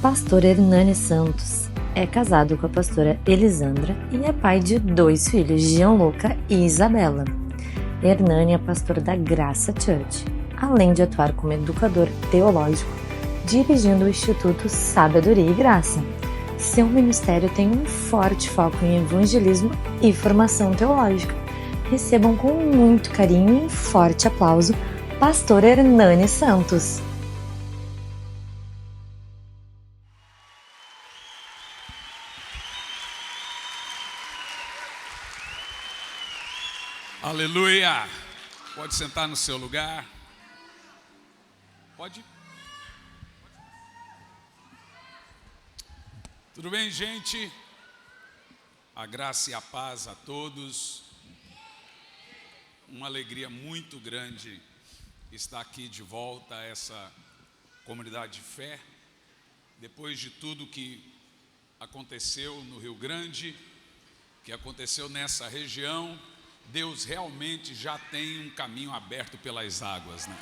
Pastor Hernani Santos é casado com a pastora Elisandra e é pai de 2 filhos, Gianluca e Isabela. Hernani é pastor da Graça Church, além de atuar como educador teológico, dirigindo o Instituto Sabedoria e Graça. Seu ministério tem um forte foco em evangelismo e formação teológica. Recebam com muito carinho e forte aplauso Pastor Hernani Santos. Aleluia! Pode sentar no seu lugar. Pode? Tudo bem, gente? A graça e a paz a todos. Uma alegria muito grande estar aqui de volta a essa comunidade de fé. Depois de tudo que aconteceu no Rio Grande, que aconteceu nessa região, Deus realmente já tem um caminho aberto pelas águas, né?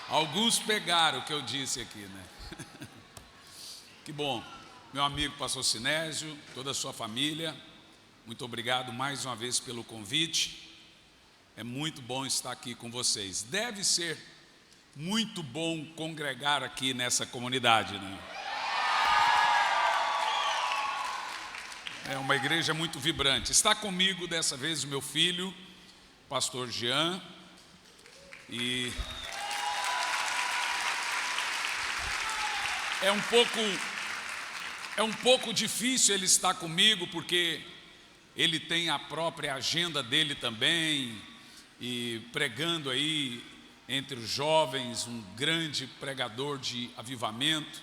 Alguns pegaram o que eu disse aqui, né? Que bom. Meu amigo pastor Sinésio, toda a sua família, muito obrigado mais uma vez pelo convite. É muito bom estar aqui com vocês. Deve ser muito bom congregar aqui nessa comunidade, né? É uma igreja muito vibrante. Está comigo dessa vez o meu filho, pastor Jean. E é um pouco difícil ele estar comigo, porque ele tem a própria agenda dele também, e pregando aí entre os jovens, um grande pregador de avivamento,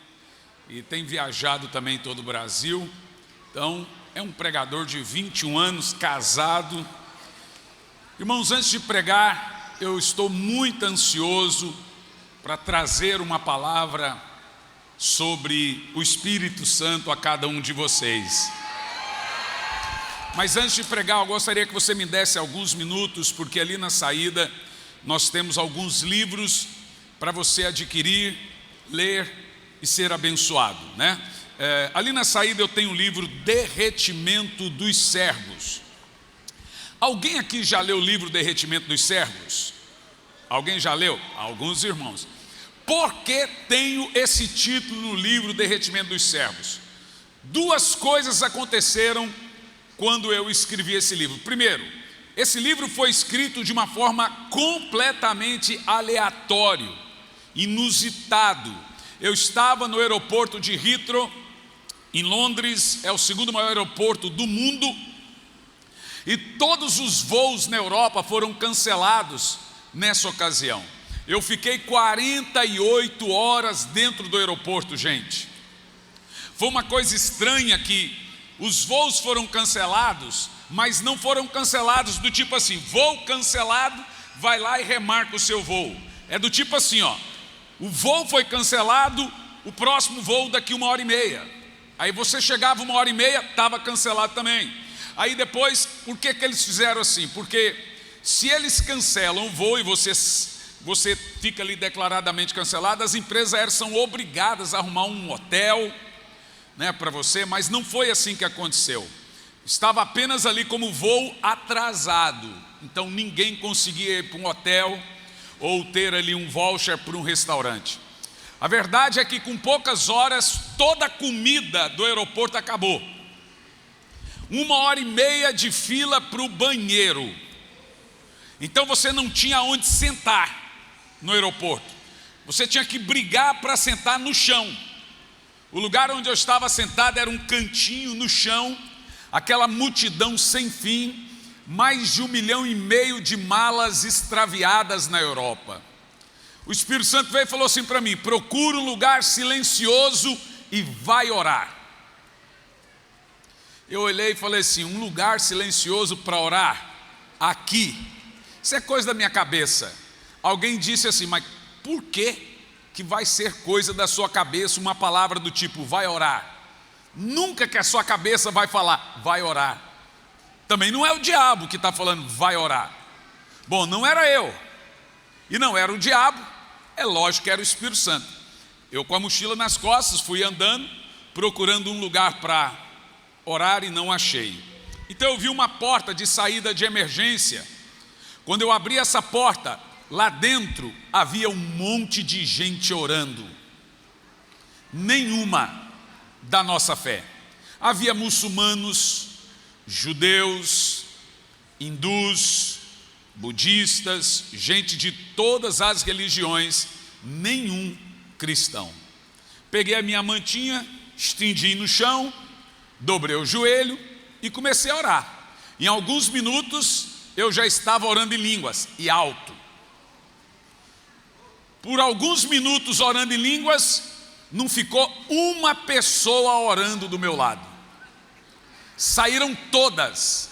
e tem viajado também em todo o Brasil. Então, é um pregador de 21 anos, casado. Irmãos, antes de pregar, eu estou muito ansioso para trazer uma palavra sobre o Espírito Santo a cada um de vocês. Mas antes de pregar, eu gostaria que você me desse alguns minutos, porque ali na saída nós temos alguns livros para você adquirir, ler e ser abençoado, né? Ali na saída eu tenho o livro Derretimento dos Servos. Alguém aqui já leu o livro Derretimento dos Servos? Alguém já leu? Alguns irmãos. Por que tenho esse título no livro Derretimento dos Servos? 2 coisas aconteceram quando eu escrevi esse livro. Primeiro, esse livro foi escrito de uma forma completamente aleatória, inusitado. Eu estava no aeroporto de Heathrow, em Londres, é o 2º maior aeroporto do mundo, e todos os voos na Europa foram cancelados nessa ocasião. Eu fiquei 48 horas dentro do aeroporto, gente. Foi uma coisa estranha que os voos foram cancelados, mas não foram cancelados do tipo assim, voo cancelado, vai lá e remarca o seu voo. É do tipo assim, ó, o voo foi cancelado, o próximo voo daqui 1h30. Aí você chegava 1h30, estava cancelado também. Aí depois, por que eles fizeram assim? Porque se eles cancelam o voo e você fica ali declaradamente cancelado, as empresas aéreas são obrigadas a arrumar um hotel, né, para você, mas não foi assim que aconteceu. Estava apenas ali como voo atrasado. Então ninguém conseguia ir para um hotel ou ter ali um voucher para um restaurante. A verdade é que com poucas horas toda a comida do aeroporto acabou. 1h30 de fila para o banheiro. Então você não tinha onde sentar no aeroporto. Você tinha que brigar para sentar no chão. O lugar onde eu estava sentado era um cantinho no chão, aquela multidão sem fim, mais de 1,5 milhão de malas extraviadas na Europa. O Espírito Santo veio e falou assim para mim: procura um lugar silencioso e vai orar. Eu olhei e falei assim: um lugar silencioso para orar? Aqui? Isso é coisa da minha cabeça. Alguém disse assim: mas por que vai ser coisa da sua cabeça uma palavra do tipo vai orar? Nunca que a sua cabeça vai falar vai orar. Também não é o diabo que está falando vai orar. Bom, não era eu e não era o diabo, é lógico que era o Espírito Santo. Eu com a mochila nas costas fui andando, procurando um lugar para orar e não achei. Então eu vi uma porta de saída de emergência. Quando eu abri essa porta, lá dentro havia um monte de gente orando. Nenhuma da nossa fé. Havia muçulmanos, judeus, hindus, budistas, gente de todas as religiões, nenhum cristão. Peguei a minha mantinha, estendi no chão, dobrei o joelho e comecei a orar. Em alguns minutos eu já estava orando em línguas e alto. Por alguns minutos orando em línguas, não ficou uma pessoa orando do meu lado. Saíram todas.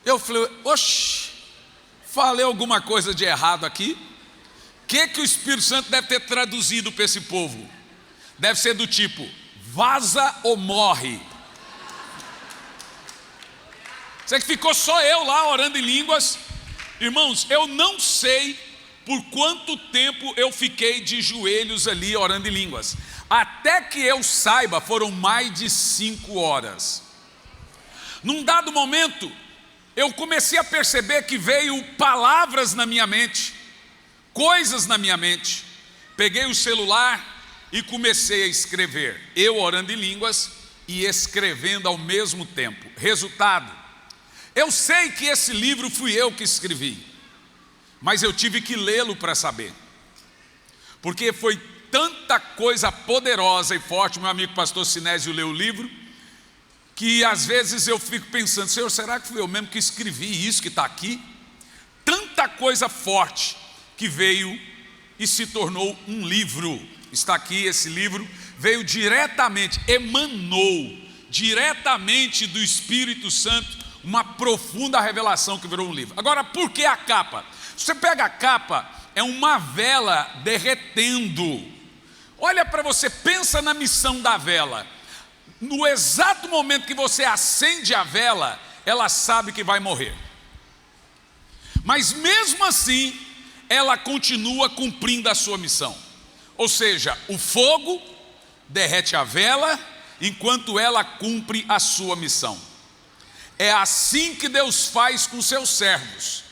Eu falei, oxe, falei alguma coisa de errado aqui? O que o Espírito Santo deve ter traduzido para esse povo? Deve ser do tipo, vaza ou morre. Sei que ficou só eu lá orando em línguas. Irmãos, eu não sei por quanto tempo eu fiquei de joelhos ali orando em línguas. Até que eu saiba, foram mais de 5 horas. Num dado momento, eu comecei a perceber que veio palavras na minha mente, coisas na minha mente. Peguei o celular e comecei a escrever. Eu orando em línguas e escrevendo ao mesmo tempo. Resultado, eu sei que esse livro fui eu que escrevi, mas eu tive que lê-lo para saber, porque foi tanta coisa poderosa e forte. Meu amigo pastor Sinésio leu o livro, que às vezes eu fico pensando, Senhor, será que fui eu mesmo que escrevi isso que está aqui? Tanta coisa forte que veio e se tornou um livro. Está aqui esse livro, veio diretamente, emanou diretamente do Espírito Santo, uma profunda revelação que virou um livro. Agora, por que a capa? Você pega a capa, é uma vela derretendo. Olha para você, pensa na missão da vela. No exato momento que você acende a vela, ela sabe que vai morrer. Mas mesmo assim, ela continua cumprindo a sua missão. Ou seja, o fogo derrete a vela, enquanto ela cumpre a sua missão. É assim que Deus faz com seus servos.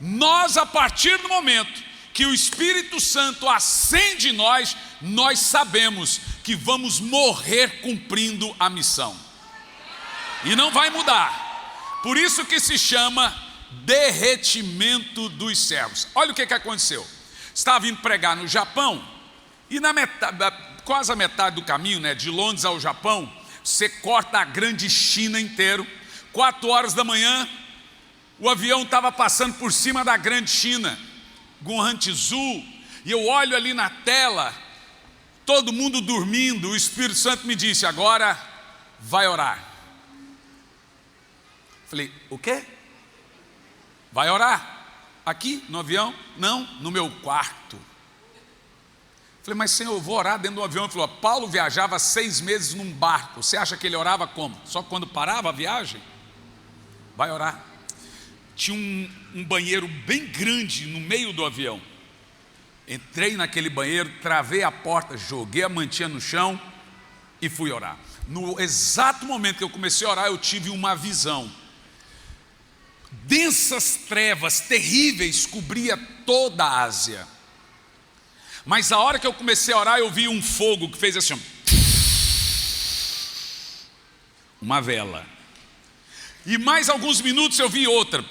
Nós, a partir do momento que o Espírito Santo acende em nós, nós sabemos que vamos morrer cumprindo a missão. E não vai mudar. Por isso que se chama derretimento dos servos. Olha o que aconteceu. Estava indo pregar no Japão, e na metade, quase a metade do caminho, né, de Londres ao Japão, você corta a grande China inteiro. 4 horas da manhã, o avião estava passando por cima da grande China, Guangzhou, e eu olho ali na tela, todo mundo dormindo. O Espírito Santo me disse, agora vai orar. Falei, o quê? Vai orar? Aqui no avião? Não, no meu quarto. Falei, mas Senhor, eu vou orar dentro do avião. Ele falou, Paulo viajava 6 meses num barco. Você acha que ele orava como? Só quando parava a viagem? Vai orar. Tinha um banheiro bem grande no meio do avião. Entrei naquele banheiro, travei a porta, joguei a mantinha no chão e fui orar. No exato momento que eu comecei a orar, eu tive uma visão. Densas trevas terríveis cobria toda a Ásia. Mas a hora que eu comecei a orar, eu vi um fogo que fez assim, uma vela. E mais alguns minutos eu vi outra.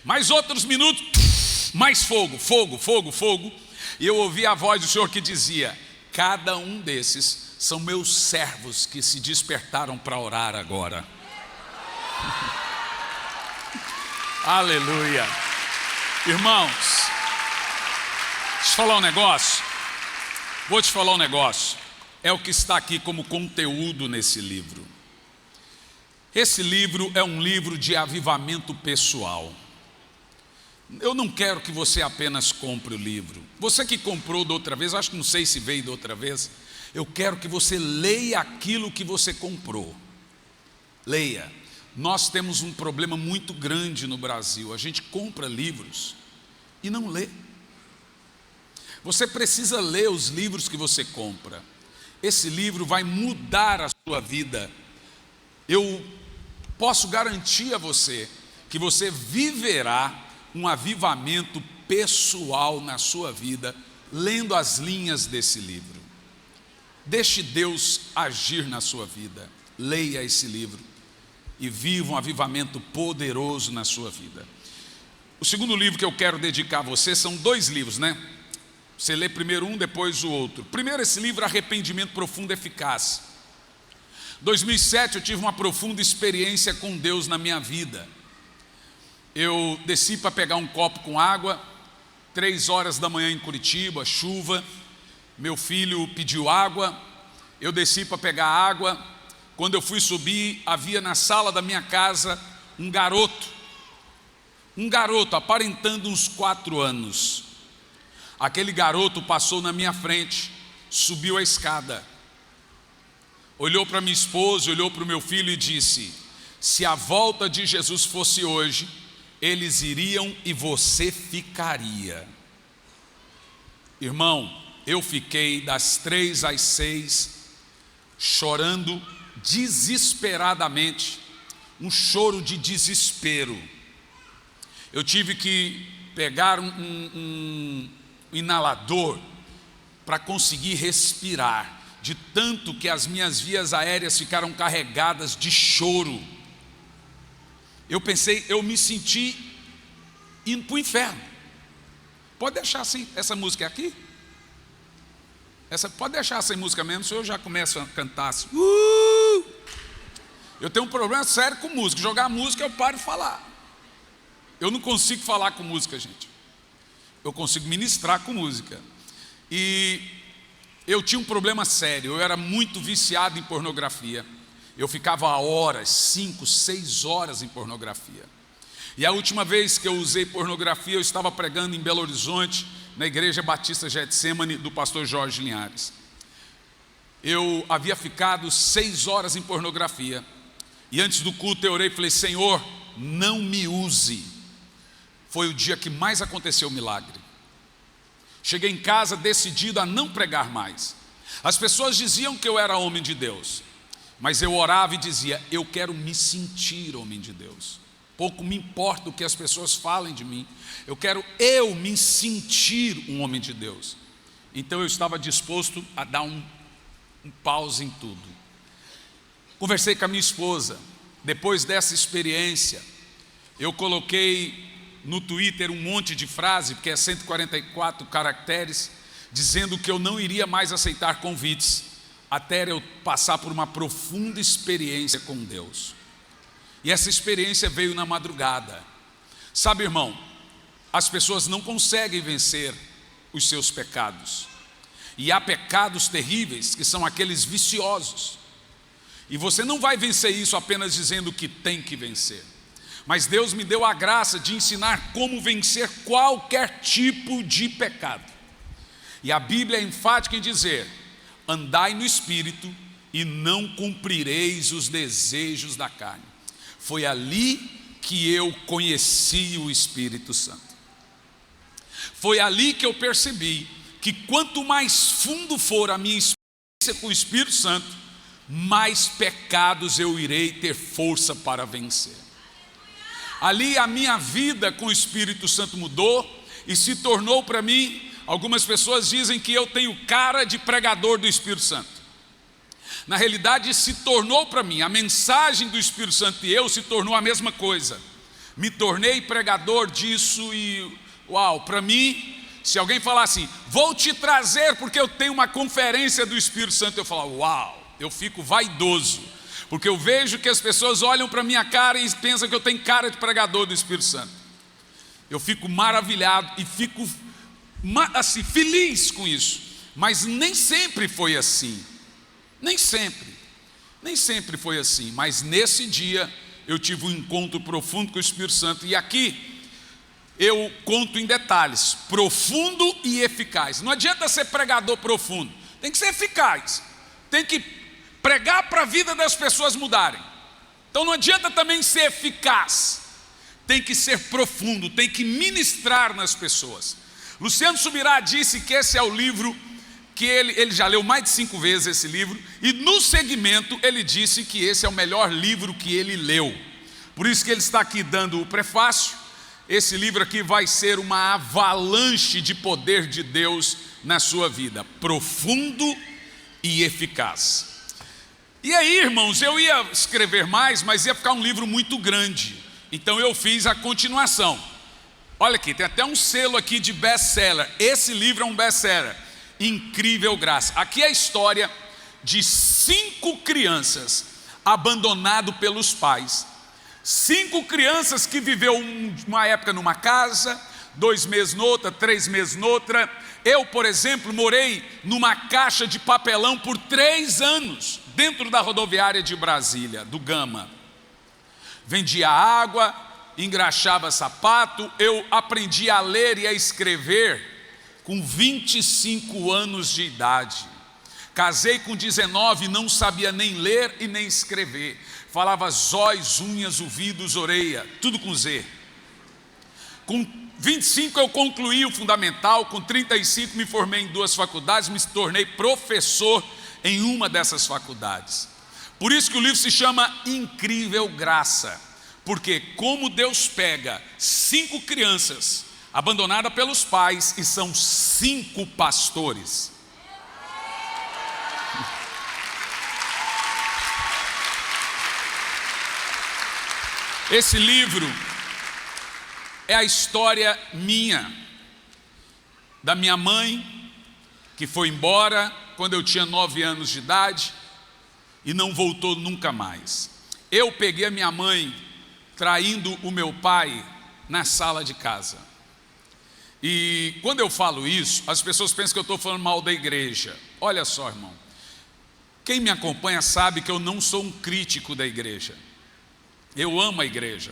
Mais outros minutos, mais fogo, fogo, fogo, fogo. E eu ouvi a voz do Senhor que dizia, cada um desses são meus servos que se despertaram para orar agora. Aleluia. Irmãos, deixa eu falar um negócio. Vou te falar um negócio. É o que está aqui como conteúdo nesse livro. Esse livro é um livro de avivamento pessoal. Eu não quero que você apenas compre o livro. Você que comprou da outra vez, acho que não sei se veio da outra vez. Eu quero que você leia aquilo que você comprou. Leia. Nós temos um problema muito grande no Brasil. A gente compra livros e não lê. Você precisa ler os livros que você compra. Esse livro vai mudar a sua vida. Eu posso garantir a você que você viverá um avivamento pessoal na sua vida, lendo as linhas desse livro. Deixe Deus agir na sua vida. Leia esse livro e viva um avivamento poderoso na sua vida. O segundo livro que eu quero dedicar a você são 2 livros, né? Você lê primeiro um, depois o outro. Primeiro esse livro, Arrependimento Profundo e Eficaz. 2007 eu tive uma profunda experiência com Deus na minha vida. Eu desci para pegar um copo com água, 3 horas da manhã em Curitiba, chuva. Meu filho pediu água, eu desci para pegar água. Quando eu fui subir, havia na sala da minha casa um garoto aparentando uns 4 anos. Aquele garoto passou na minha frente, subiu a escada, olhou para minha esposa, olhou para o meu filho e disse: se a volta de Jesus fosse hoje, eles iriam e você ficaria. Irmão, eu fiquei das 3 às 6 chorando desesperadamente, um choro de desespero. Eu tive que pegar um inalador para conseguir respirar, de tanto que as minhas vias aéreas ficaram carregadas de choro. Eu pensei, eu me senti indo para o inferno. Pode deixar assim, essa música aqui? Pode deixar sem música mesmo, se eu já começo a cantar assim. Eu tenho um problema sério com música. Jogar música eu paro de falar. Eu não consigo falar com música, gente. Eu consigo ministrar com música. E eu tinha um problema sério. Eu era muito viciado em pornografia. Eu ficava horas, 5, 6 horas em pornografia. E a última vez que eu usei pornografia, eu estava pregando em Belo Horizonte, na Igreja Batista Getsemane do pastor Jorge Linhares. Eu havia ficado 6 horas em pornografia. E antes do culto eu orei e falei: Senhor, não me use. Foi o dia que mais aconteceu o milagre. Cheguei em casa decidido a não pregar mais. As pessoas diziam que eu era homem de Deus, mas eu orava e dizia: eu quero me sentir homem de Deus. Pouco me importa o que as pessoas falem de mim. Eu quero me sentir um homem de Deus. Então eu estava disposto a dar um pause em tudo. Conversei com a minha esposa. Depois dessa experiência, eu coloquei no Twitter um monte de frase, porque é 144 caracteres, dizendo que eu não iria mais aceitar convites até eu passar por uma profunda experiência com Deus. E essa experiência veio na madrugada. Sabe, irmão, as pessoas não conseguem vencer os seus pecados. E há pecados terríveis que são aqueles viciosos. E você não vai vencer isso apenas dizendo que tem que vencer. Mas Deus me deu a graça de ensinar como vencer qualquer tipo de pecado. E a Bíblia é enfática em dizer: andai no Espírito e não cumprireis os desejos da carne. Foi ali que eu conheci o Espírito Santo. Foi ali que eu percebi que quanto mais fundo for a minha experiência com o Espírito Santo, mais pecados eu irei ter força para vencer. Ali a minha vida com o Espírito Santo mudou e se tornou para mim, algumas pessoas dizem que eu tenho cara de pregador do Espírito Santo. Na realidade se tornou para mim, a mensagem do Espírito Santo e eu se tornou a mesma coisa. Me tornei pregador disso e para mim, se alguém falar assim: vou te trazer porque eu tenho uma conferência do Espírito Santo, eu falo: eu fico vaidoso, porque eu vejo que as pessoas olham para a minha cara e pensam que eu tenho cara de pregador do Espírito Santo. Eu fico maravilhado e fico assim, feliz com isso, mas nem sempre foi assim. Nem sempre foi assim, mas nesse dia eu tive um encontro profundo com o Espírito Santo. E aqui eu conto em detalhes: profundo e eficaz. Não adianta ser pregador profundo, tem que ser eficaz, tem que pregar para a vida das pessoas mudarem. Então não adianta também ser eficaz, tem que ser profundo, tem que ministrar nas pessoas. Luciano Subirá disse que esse é o livro que ele já leu mais de 5 vezes esse livro, e no segmento ele disse que esse é o melhor livro que ele leu. Por isso que ele está aqui dando o prefácio. Esse livro aqui vai ser uma avalanche de poder de Deus na sua vida, profundo e eficaz. E aí, irmãos, eu ia escrever mais, mas ia ficar um livro muito grande, então eu fiz a continuação. Olha aqui, tem até um selo aqui de best-seller. Esse livro é um best-seller, Incrível Graça. Aqui é a história de 5 crianças abandonadas pelos pais. 5 crianças que viveu uma época numa casa, 2 meses noutra, 3 meses noutra. Eu, por exemplo, morei numa caixa de papelão por 3 anos, dentro da rodoviária de Brasília, do Gama. Vendia água, engraxava sapato. Eu aprendi a ler e a escrever com 25 anos de idade. Casei com 19, não sabia nem ler e nem escrever. Falava zóis, unhas, ouvidos, orelha, tudo com Z. Com 25 eu concluí o fundamental, com 35 me formei em 2 faculdades, me tornei professor em uma dessas faculdades. Por isso que o livro se chama Incrível Graça, porque como Deus pega 5 crianças abandonadas pelos pais e são 5 pastores. Esse livro é a história minha, da minha mãe, que foi embora quando eu tinha 9 anos de idade e não voltou nunca mais. Eu peguei a minha mãe traindo o meu pai na sala de casa. E quando eu falo isso, as pessoas pensam que eu estou falando mal da igreja. Olha só, irmão, quem me acompanha sabe que eu não sou um crítico da igreja. Eu amo a igreja,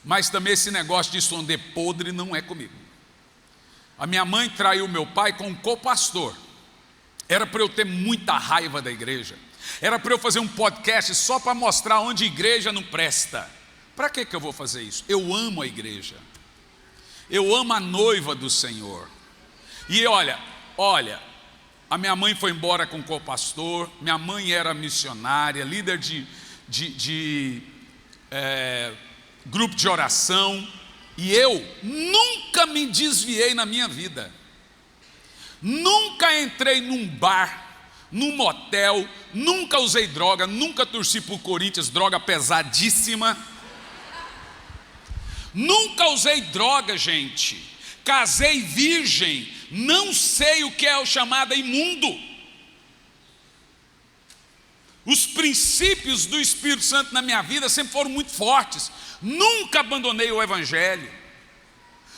mas também esse negócio de esconder podre não é comigo. A minha mãe traiu meu pai com um copastor. Era para eu ter muita raiva da igreja. Era para eu fazer um podcast só para mostrar onde a igreja não presta. Para que eu vou fazer isso? Eu amo a igreja. Eu amo a noiva do Senhor. E olha, a minha mãe foi embora com o copastor. Minha mãe era missionária, líder de grupo de oração, e eu nunca me desviei na minha vida, nunca entrei num bar, num motel, nunca usei droga, nunca torci por Corinthians, droga pesadíssima, nunca usei droga, gente, casei virgem, não sei o que é o chamado imundo. Os princípios do Espírito Santo na minha vida sempre foram muito fortes. Nunca abandonei o Evangelho.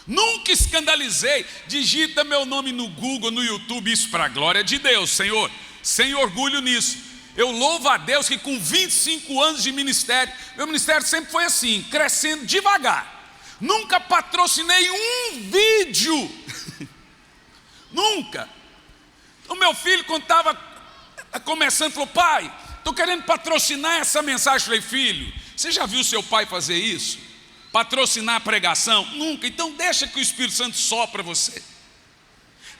Nunca escandalizei. Digita meu nome no Google, no YouTube, isso para a glória de Deus, Senhor. Sem orgulho nisso. Eu louvo a Deus que com 25 anos de ministério, meu ministério sempre foi assim, crescendo devagar. Nunca patrocinei um vídeo. Nunca. O meu filho, quando estava começando, falou: pai, estou querendo patrocinar essa mensagem. Falei: filho, você já viu seu pai fazer isso? Patrocinar a pregação? Nunca. Então deixa que o Espírito Santo sopra você.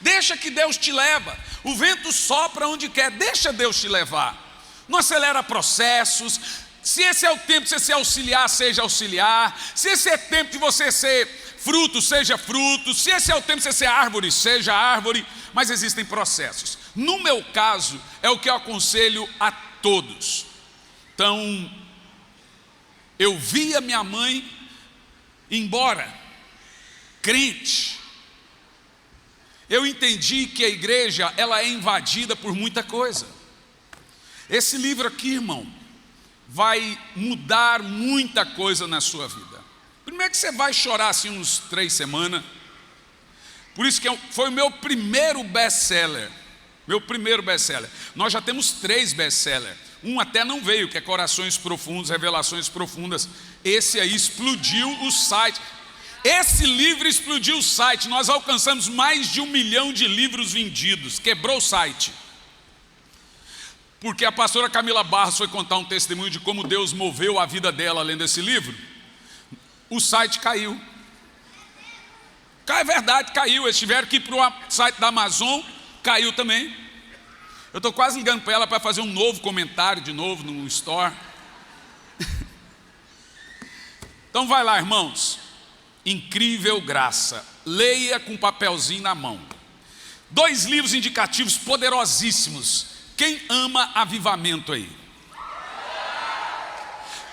Deixa que Deus te leva. O vento sopra onde quer, deixa Deus te levar. Não acelera processos. Se esse é o tempo de você ser auxiliar, seja auxiliar. Se esse é tempo de você ser fruto, seja fruto. Se esse é o tempo de você ser árvore, seja árvore. Mas existem processos. No meu caso, é o que eu aconselho a todos. Então, eu vi a minha mãe embora, crente. Eu entendi que a igreja, ela é invadida por muita coisa. Esse livro aqui, irmão, vai mudar muita coisa na sua vida. Primeiro que você vai chorar assim uns 3 semanas. Por isso que foi o meu primeiro best-seller. Meu primeiro best-seller. Nós já temos 3 best-sellers. Um até não veio, que é Corações Profundos, Revelações Profundas. Esse aí explodiu o site. Esse livro explodiu o site. Nós alcançamos mais de 1 milhão de livros vendidos. Quebrou o site. Porque a pastora Camila Barros foi contar um testemunho de como Deus moveu a vida dela lendo esse livro. O site caiu. É verdade, caiu. Eles tiveram que ir para o site da Amazon, caiu também. Eu estou quase ligando para ela para fazer um novo comentário de novo no Store. Então vai lá, irmãos. Incrível Graça. Leia com um papelzinho na mão. 2 livros indicativos poderosíssimos. Quem ama avivamento aí?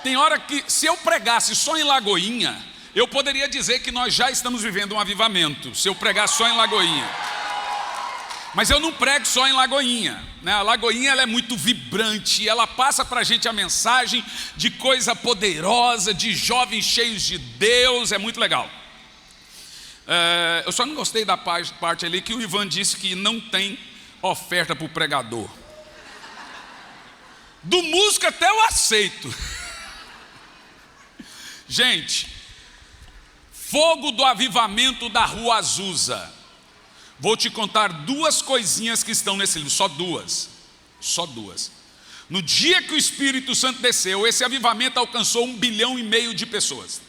Tem hora que, se eu pregasse só em Lagoinha, eu poderia dizer que nós já estamos vivendo um avivamento, se eu pregar só em Lagoinha. Mas eu não prego só em Lagoinha, né? A Lagoinha, ela é muito vibrante, ela passa para a gente a mensagem de coisa poderosa, de jovens cheios de Deus, é muito legal. Eu só não gostei da parte ali que o Ivan disse que não tem oferta para o pregador. Do músico até eu aceito. Gente, fogo do avivamento da Rua Azusa. Vou te contar 2 coisinhas que estão nesse livro, só duas. No dia que o Espírito Santo desceu, esse avivamento alcançou 1,5 bilhão de pessoas.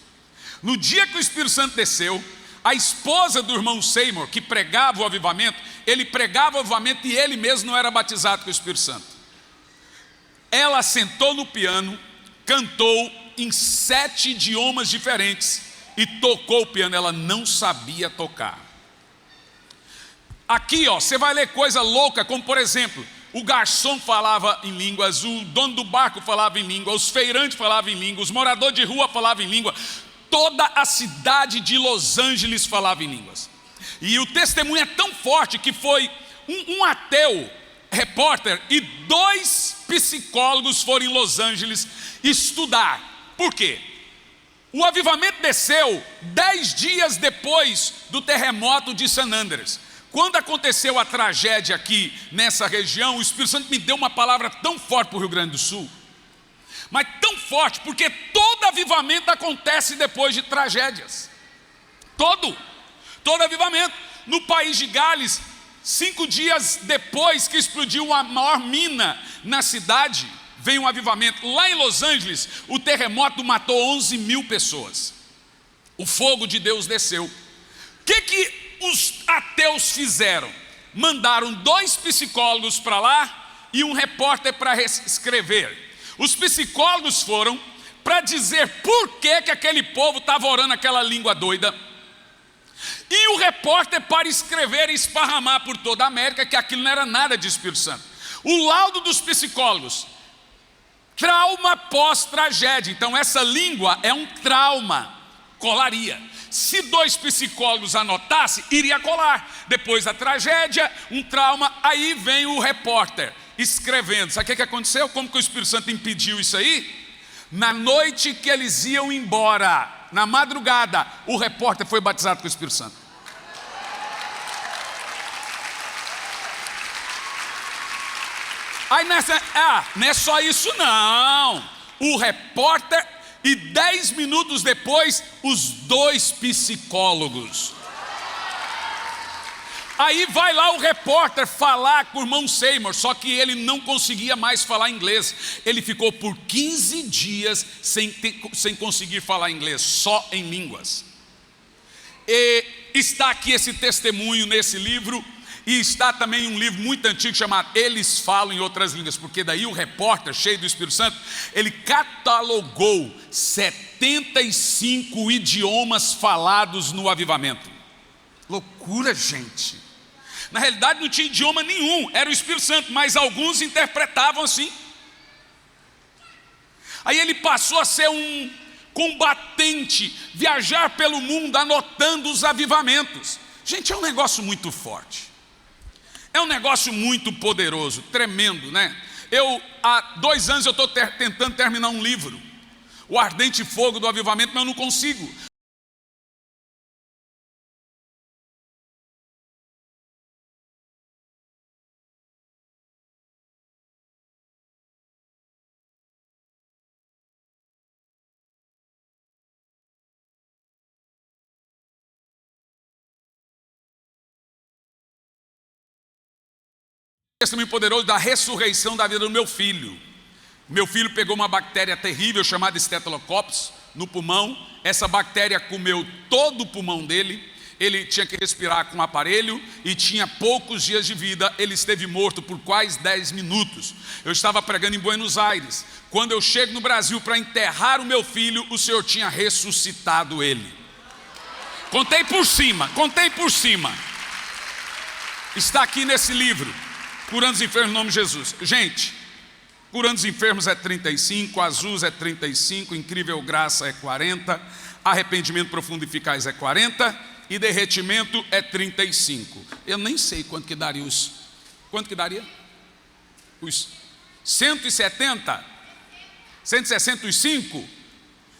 No dia que o Espírito Santo desceu, a esposa do irmão Seymour, que pregava o avivamento, ele pregava o avivamento e ele mesmo não era batizado com o Espírito Santo. Ela sentou no piano, cantou em 7 idiomas diferentes e tocou o piano. Ela não sabia tocar. Aqui, você vai ler coisa louca, como por exemplo, o garçom falava em línguas, o dono do barco falava em língua, os feirantes falavam em língua, os moradores de rua falavam em língua, toda a cidade de Los Angeles falava em línguas. E o testemunho é tão forte que foi um ateu repórter e 2 psicólogos foram em Los Angeles estudar. Por quê? O avivamento desceu 10 dias depois do terremoto de San Andrés. Quando aconteceu a tragédia aqui nessa região, o Espírito Santo me deu uma palavra tão forte para o Rio Grande do Sul. Mas tão forte, porque todo avivamento acontece depois de tragédias. Todo avivamento. No país de Gales, 5 dias depois que explodiu a maior mina na cidade, veio um avivamento. Lá em Los Angeles, o terremoto matou 11 mil pessoas. O fogo de Deus desceu. O que os ateus fizeram? Mandaram 2 psicólogos para lá e um repórter para escrever. Os psicólogos foram para dizer por que aquele povo estava orando aquela língua doida. E o repórter para escrever e esparramar por toda a América que aquilo não era nada de Espírito Santo. O laudo dos psicólogos: trauma pós-tragédia. Então essa língua é um trauma, colaria. Se 2 psicólogos anotassem, iria colar. Depois da tragédia, um trauma, aí vem o repórter escrevendo. Sabe o que aconteceu? Como que o Espírito Santo impediu isso aí? Na noite que eles iam embora, na madrugada, o repórter foi batizado com o Espírito Santo. Aí não é só isso não. O repórter e 10 minutos depois, os 2 psicólogos. Aí vai lá o repórter falar com o irmão Seymour, só que ele não conseguia mais falar inglês. Ele ficou por 15 dias sem conseguir falar inglês, só em línguas. E está aqui esse testemunho nesse livro. E está também um livro muito antigo chamado Eles Falam em Outras Línguas, porque daí o repórter, cheio do Espírito Santo, ele catalogou 75 idiomas falados no avivamento. Loucura, gente. Na realidade não tinha idioma nenhum, era o Espírito Santo, mas alguns interpretavam assim. Aí ele passou a ser um combatente, viajar pelo mundo anotando os avivamentos. Gente, é um negócio muito forte. É um negócio muito poderoso, tremendo, né? Há 2 anos eu estou tentando terminar um livro, O Ardente Fogo do Avivamento, mas eu não consigo. Testemunho poderoso da ressurreição da vida do meu filho. Meu filho pegou uma bactéria terrível chamada Staphylococcus no pulmão. Essa bactéria comeu todo o pulmão dele. ele tinha que respirar com um aparelho e tinha poucos dias de vida. Ele esteve morto por quase 10 minutos. Eu estava pregando em Buenos Aires. Quando eu chego no Brasil para enterrar o meu filho, o Senhor tinha ressuscitado ele. Contei por cima. Está aqui nesse livro, Curando os Enfermos no nome de Jesus. Gente, Curando os Enfermos é 35, Azus é 35, Incrível Graça é 40, Arrependimento Profundo e Eficaz é 40 e Derretimento é 35. Eu nem sei quanto que daria os... Quanto que daria? Os 170? 165?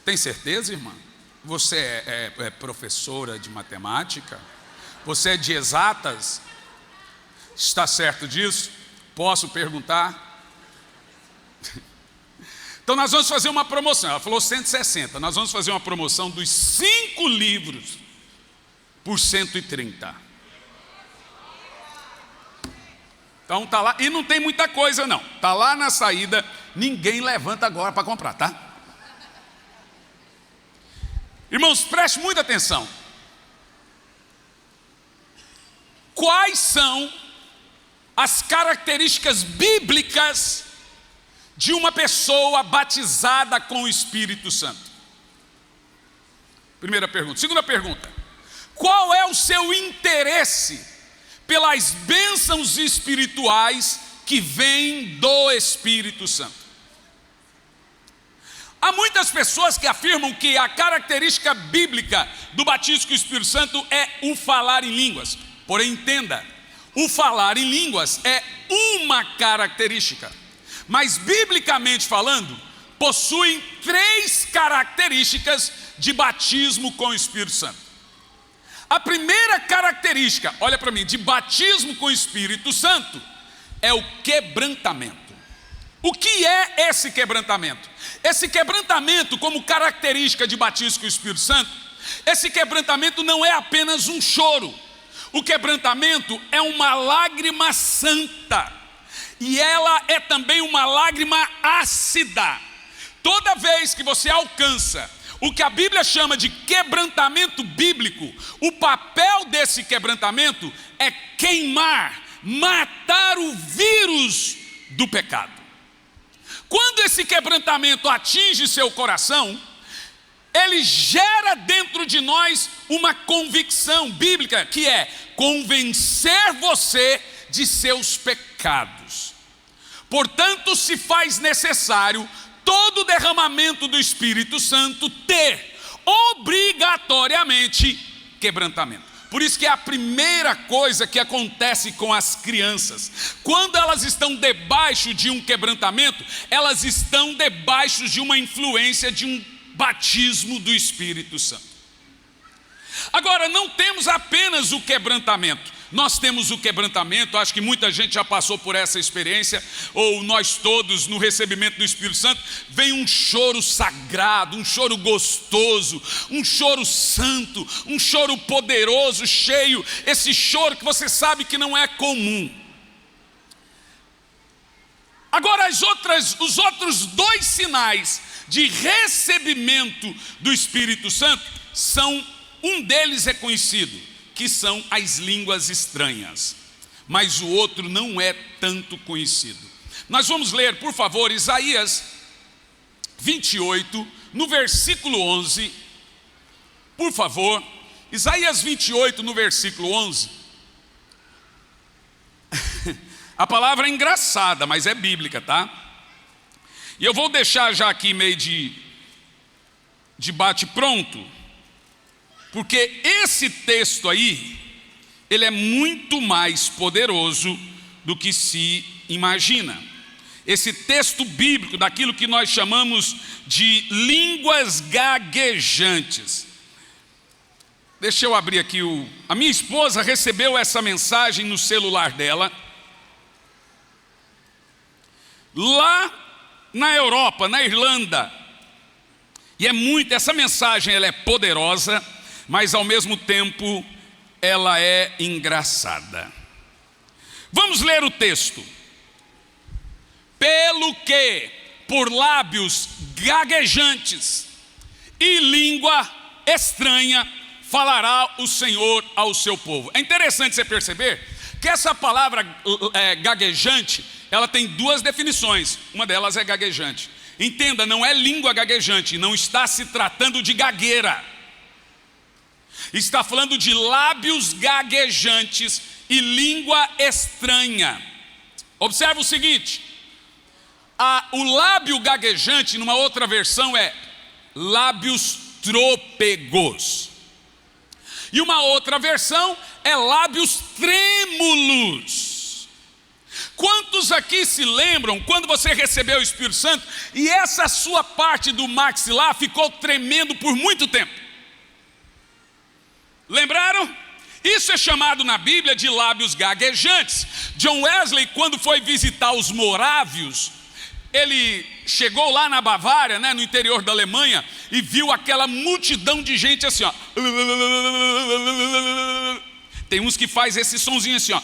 Tem certeza, irmã? Você é professora de matemática? Você é de exatas? Está certo disso? Posso perguntar? Então nós vamos fazer uma promoção. Ela falou 160. Nós vamos fazer uma promoção dos 5 livros por 130. Então tá lá. E não tem muita coisa não. Tá lá na saída. Ninguém levanta agora para comprar, tá? Irmãos, preste muita atenção. Quais são as características bíblicas de uma pessoa batizada com o Espírito Santo? Primeira pergunta. Segunda pergunta: qual é o seu interesse pelas bênçãos espirituais que vêm do Espírito Santo? Há muitas pessoas que afirmam que a característica bíblica do batismo com o Espírito Santo é o falar em línguas. Porém, entenda, o falar em línguas é uma característica, mas biblicamente falando, possuem 3 características de batismo com o Espírito Santo. A primeira característica, olha para mim, de batismo com o Espírito Santo é o quebrantamento. O que é esse quebrantamento? Esse quebrantamento, como característica de batismo com o Espírito Santo, esse quebrantamento não é apenas um choro. O quebrantamento é uma lágrima santa, e ela é também uma lágrima ácida. Toda vez que você alcança o que a Bíblia chama de quebrantamento bíblico, o papel desse quebrantamento é queimar, matar o vírus do pecado. Quando esse quebrantamento atinge seu coração, ele gera dentro de nós uma convicção bíblica, que é convencer você de seus pecados. Portanto, se faz necessário todo o derramamento do Espírito Santo ter obrigatoriamente quebrantamento. Por isso que é a primeira coisa que acontece com as crianças. Quando elas estão debaixo de um quebrantamento, elas estão debaixo de uma influência de um batismo do Espírito Santo. Agora, não temos apenas o quebrantamento. Nós temos o quebrantamento, acho que muita gente já passou por essa experiência, ou nós todos no recebimento do Espírito Santo, vem um choro sagrado, um choro gostoso, um choro santo, um choro poderoso, cheio, esse choro que você sabe que não é comum. Agora os outros 2 sinais de recebimento do Espírito Santo um deles é conhecido, que são as línguas estranhas, mas o outro não é tanto conhecido. Nós vamos ler, por favor, Isaías 28, no versículo 11, por favor, Isaías 28, no versículo 11, a palavra é engraçada, mas é bíblica, tá? E eu vou deixar já aqui meio de bate pronto, porque esse texto aí, ele é muito mais poderoso do que se imagina. Esse texto bíblico, daquilo que nós chamamos de línguas gaguejantes. Deixa eu abrir aqui a minha esposa recebeu essa mensagem no celular dela, lá na Europa, na Irlanda. E essa mensagem ela é poderosa, mas ao mesmo tempo ela é engraçada. Vamos ler o texto. Pelo que, por lábios gaguejantes e língua estranha, falará o Senhor ao seu povo. É interessante você perceber que essa palavra gaguejante, ela tem duas definições. Uma delas é gaguejante. Entenda, não é língua gaguejante, não está se tratando de gagueira. Está falando de lábios gaguejantes e língua estranha. Observa o seguinte, o lábio gaguejante, numa outra versão, é lábios trôpegos. E uma outra versão é lábios trêmulos. Quantos aqui se lembram quando você recebeu o Espírito Santo e essa sua parte do maxilar ficou tremendo por muito tempo? Lembraram? Isso é chamado na Bíblia de lábios gaguejantes. John Wesley, quando foi visitar os morávios, ele chegou lá na Bavária, no interior da Alemanha, e viu aquela multidão de gente assim, ó. Tem uns que faz esse sonzinho assim, ó.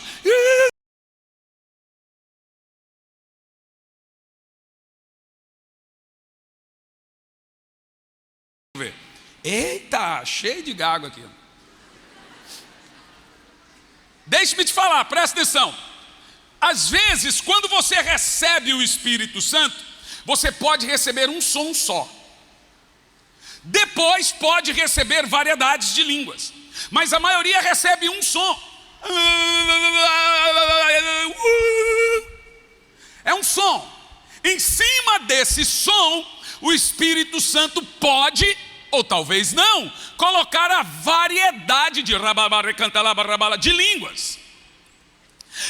Eita, cheio de gago aqui. Deixe-me te falar, presta atenção. Às vezes, quando você recebe o Espírito Santo, você pode receber um som só. Depois pode receber variedades de línguas. Mas a maioria recebe um som. É um som. Em cima desse som, o Espírito Santo pode, ou talvez não, colocar a variedade de línguas.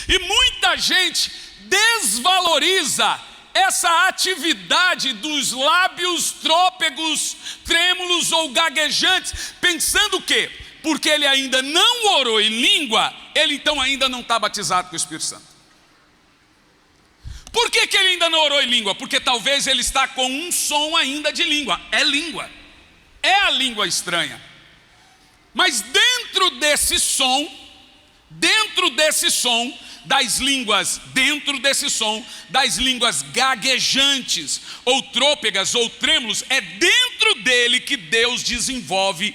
E muita gente desvaloriza essa atividade dos lábios trôpegos, trêmulos ou gaguejantes, pensando o quê? Porque ele ainda não orou em língua, ele então ainda não está batizado com o Espírito Santo. Por que ele ainda não orou em língua? Porque talvez ele está com um som ainda de língua. É língua. É a língua estranha. Mas dentro desse som das línguas gaguejantes, ou trôpegas, ou trêmulos, é dentro dele que Deus desenvolve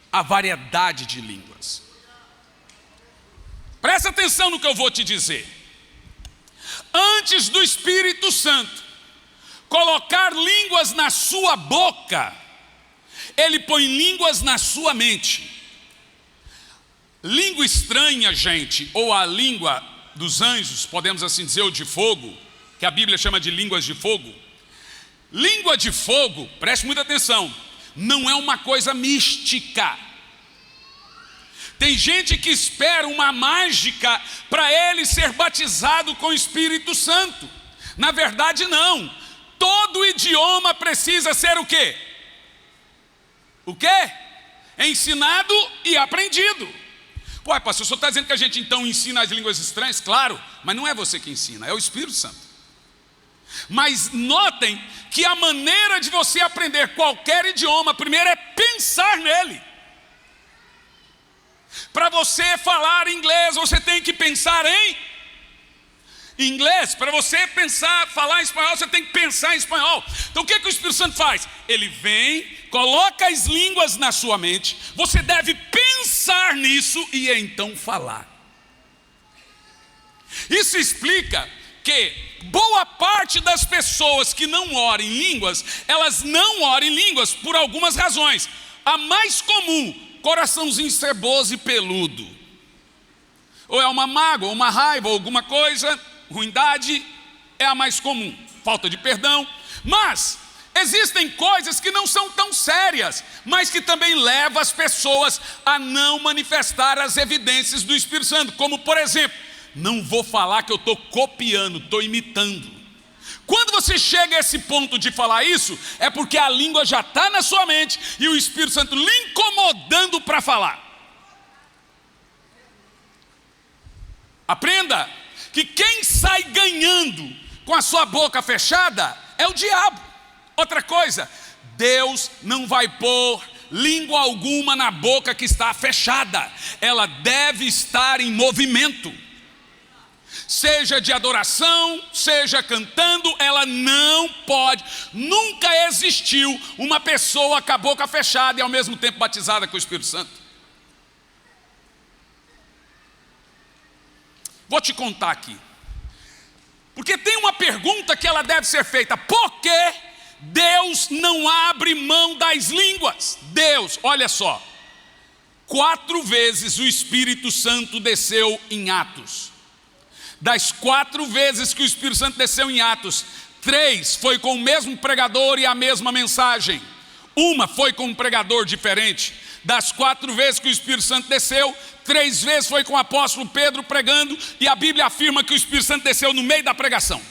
a variedade de línguas. Presta atenção no que eu vou te dizer. Antes do Espírito Santo colocar línguas na sua boca, ele põe línguas na sua mente. Língua estranha, gente, ou a língua dos anjos, podemos assim dizer, ou de fogo, que a Bíblia chama de línguas de fogo. Língua de fogo, preste muita atenção, não é uma coisa mística. Tem gente que espera uma mágica para ele ser batizado com o Espírito Santo. Na verdade, não. Todo idioma precisa ser o quê? O quê? Ensinado e aprendido. Ué, pastor, o senhor está dizendo que a gente então ensina as línguas estranhas? Claro, mas não é você que ensina, é o Espírito Santo. Mas notem que a maneira de você aprender qualquer idioma, primeiro é pensar nele. Para você falar inglês, você tem que pensar em inglês. Para você falar em espanhol, você tem que pensar em espanhol. Então o que o Espírito Santo faz? Ele vem, coloca as línguas na sua mente, você deve pensar nisso e então falar. Isso explica que boa parte das pessoas que não oram em línguas, elas não oram em línguas por algumas razões. A mais comum, coraçãozinho ceboso e peludo. Ou é uma mágoa, ou uma raiva, ou alguma coisa, ruindade, é a mais comum. Falta de perdão. Mas existem coisas que não são tão sérias, mas que também levam as pessoas a não manifestar as evidências do Espírito Santo. Como por exemplo, não vou falar que eu estou copiando, estou imitando. Quando você chega a esse ponto de falar isso, é porque a língua já está na sua mente e o Espírito Santo lhe incomodando para falar. Aprenda que quem sai ganhando com a sua boca fechada é o diabo. Outra coisa, Deus não vai pôr língua alguma na boca que está fechada. Ela deve estar em movimento. Seja de adoração, seja cantando, ela não pode. Nunca existiu uma pessoa com a boca fechada e ao mesmo tempo batizada com o Espírito Santo. Vou te contar aqui. Porque tem uma pergunta que ela deve ser feita: por que Deus não abre mão das línguas? Deus, olha só, 4 vezes o Espírito Santo desceu em Atos. Das 4 vezes que o Espírito Santo desceu em Atos, 3 foi com o mesmo pregador e a mesma mensagem. Uma foi com um pregador diferente. Das 4 vezes que o Espírito Santo desceu, 3 vezes foi com o apóstolo Pedro pregando, e a Bíblia afirma que o Espírito Santo desceu no meio da pregação.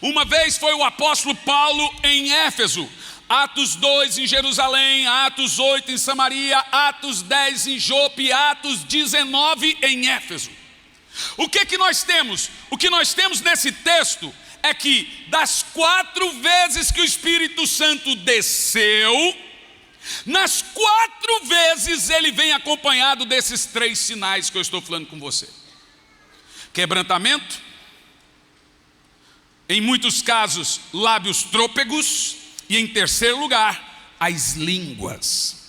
Uma vez foi o apóstolo Paulo em Éfeso, Atos 2 em Jerusalém, Atos 8 em Samaria, Atos 10 em Jope, Atos 19 em Éfeso. O que nós temos? O que nós temos nesse texto é que das 4 vezes que o Espírito Santo desceu, nas 4 vezes ele vem acompanhado desses 3 sinais que eu estou falando com você: quebrantamento, em muitos casos lábios trôpegos, e em terceiro lugar, as línguas.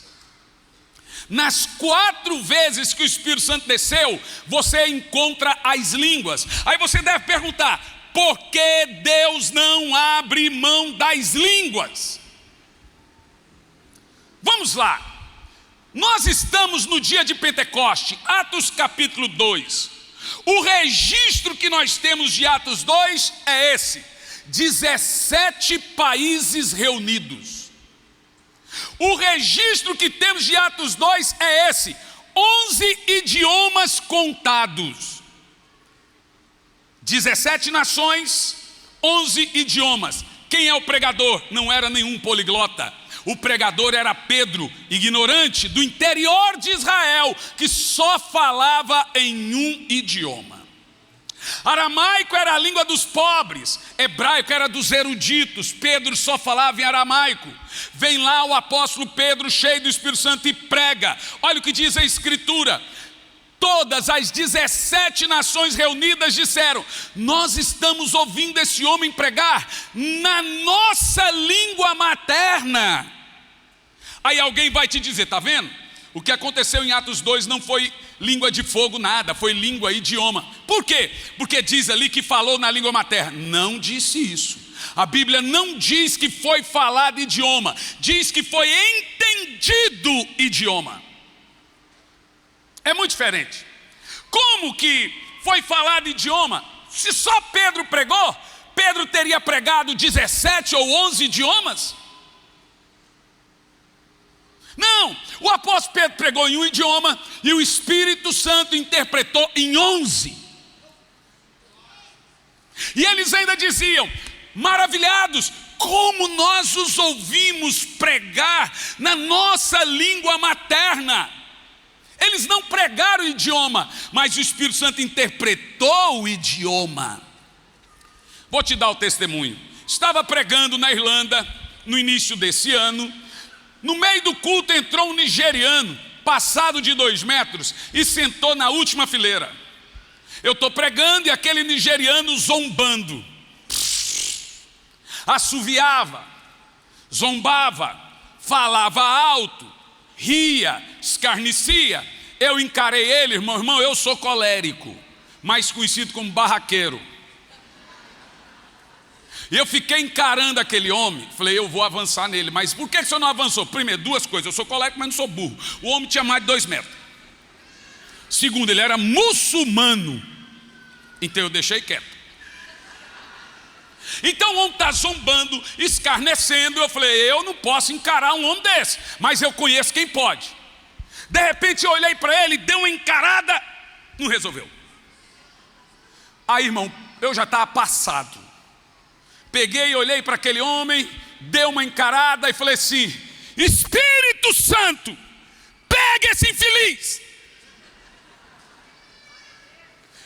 Nas 4 vezes que o Espírito Santo desceu, você encontra as línguas. Aí você deve perguntar: por que Deus não abre mão das línguas? Vamos lá. Nós estamos no dia de Pentecoste, Atos capítulo 2. O registro que nós temos de Atos 2 é esse: 17 países reunidos. O registro que temos de Atos 2 é esse: 11 idiomas contados. 17 nações, 11 idiomas. Quem é o pregador? Não era nenhum poliglota. O pregador era Pedro, ignorante do interior de Israel, que só falava em um idioma. Aramaico era a língua dos pobres, hebraico era dos eruditos. Pedro só falava em aramaico. Vem lá o apóstolo Pedro, cheio do Espírito Santo, e prega. Olha o que diz a Escritura: todas as 17 nações reunidas disseram: nós estamos ouvindo esse homem pregar na nossa língua materna. Aí alguém vai te dizer: está vendo? O que aconteceu em Atos 2 não foi língua de fogo nada, foi língua, idioma. Por quê? Porque diz ali que falou na língua materna. Não disse isso. A Bíblia não diz que foi falado idioma, diz que foi entendido idioma. É muito diferente. Como que foi falado idioma? Se só Pedro pregou, Pedro teria pregado 17 ou 11 idiomas? Não, o apóstolo Pedro pregou em um idioma e o Espírito Santo interpretou em 11. E eles ainda diziam, maravilhados, como nós os ouvimos pregar na nossa língua materna. Eles não pregaram o idioma, mas o Espírito Santo interpretou o idioma. Vou te dar o testemunho. Estava pregando na Irlanda no início desse ano. No meio do culto entrou um nigeriano, passado de 2 metros, e sentou na última fileira. Eu estou pregando e aquele nigeriano zombando, assoviava, zombava, falava alto, ria, escarnecia. Eu encarei ele, irmão, eu sou colérico, mais conhecido como barraqueiro. E eu fiquei encarando aquele homem, falei, eu vou avançar nele. Mas por que o senhor não avançou? Primeiro, 2 coisas: eu sou colérico, mas não sou burro. O homem tinha mais de 2 metros. Segundo, ele era muçulmano. Então eu deixei quieto. Então o homem está zombando, escarnecendo. Eu falei, eu não posso encarar um homem desse, mas eu conheço quem pode. De repente eu olhei para ele, dei uma encarada, não resolveu. Aí, irmão, eu já estava passado. Peguei e olhei para aquele homem, dei uma encarada e falei assim: Espírito Santo, pega esse infeliz.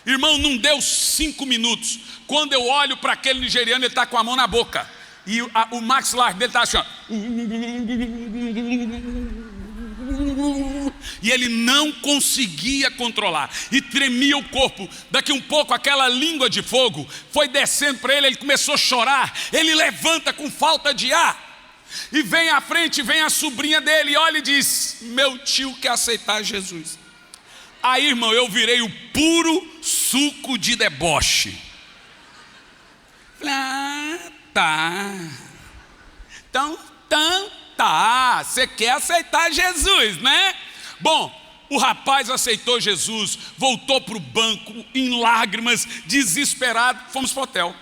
Irmão, não deu 5 minutos. Quando eu olho para aquele nigeriano, ele está com a mão na boca. E o maxilar dele está assim, ó. E ele não conseguia controlar. E tremia o corpo. Daqui um pouco aquela língua de fogo foi descendo para ele. Ele começou a chorar. Ele levanta com falta de ar. E vem à frente, vem a sobrinha dele. E olha e diz: meu tio quer aceitar Jesus. Aí, irmão, eu virei o puro suco de deboche. Falei, tá. Então, tá. Você quer aceitar Jesus, né? Bom, o rapaz aceitou Jesus, voltou para o banco em lágrimas, desesperado. Fomos para o hotel.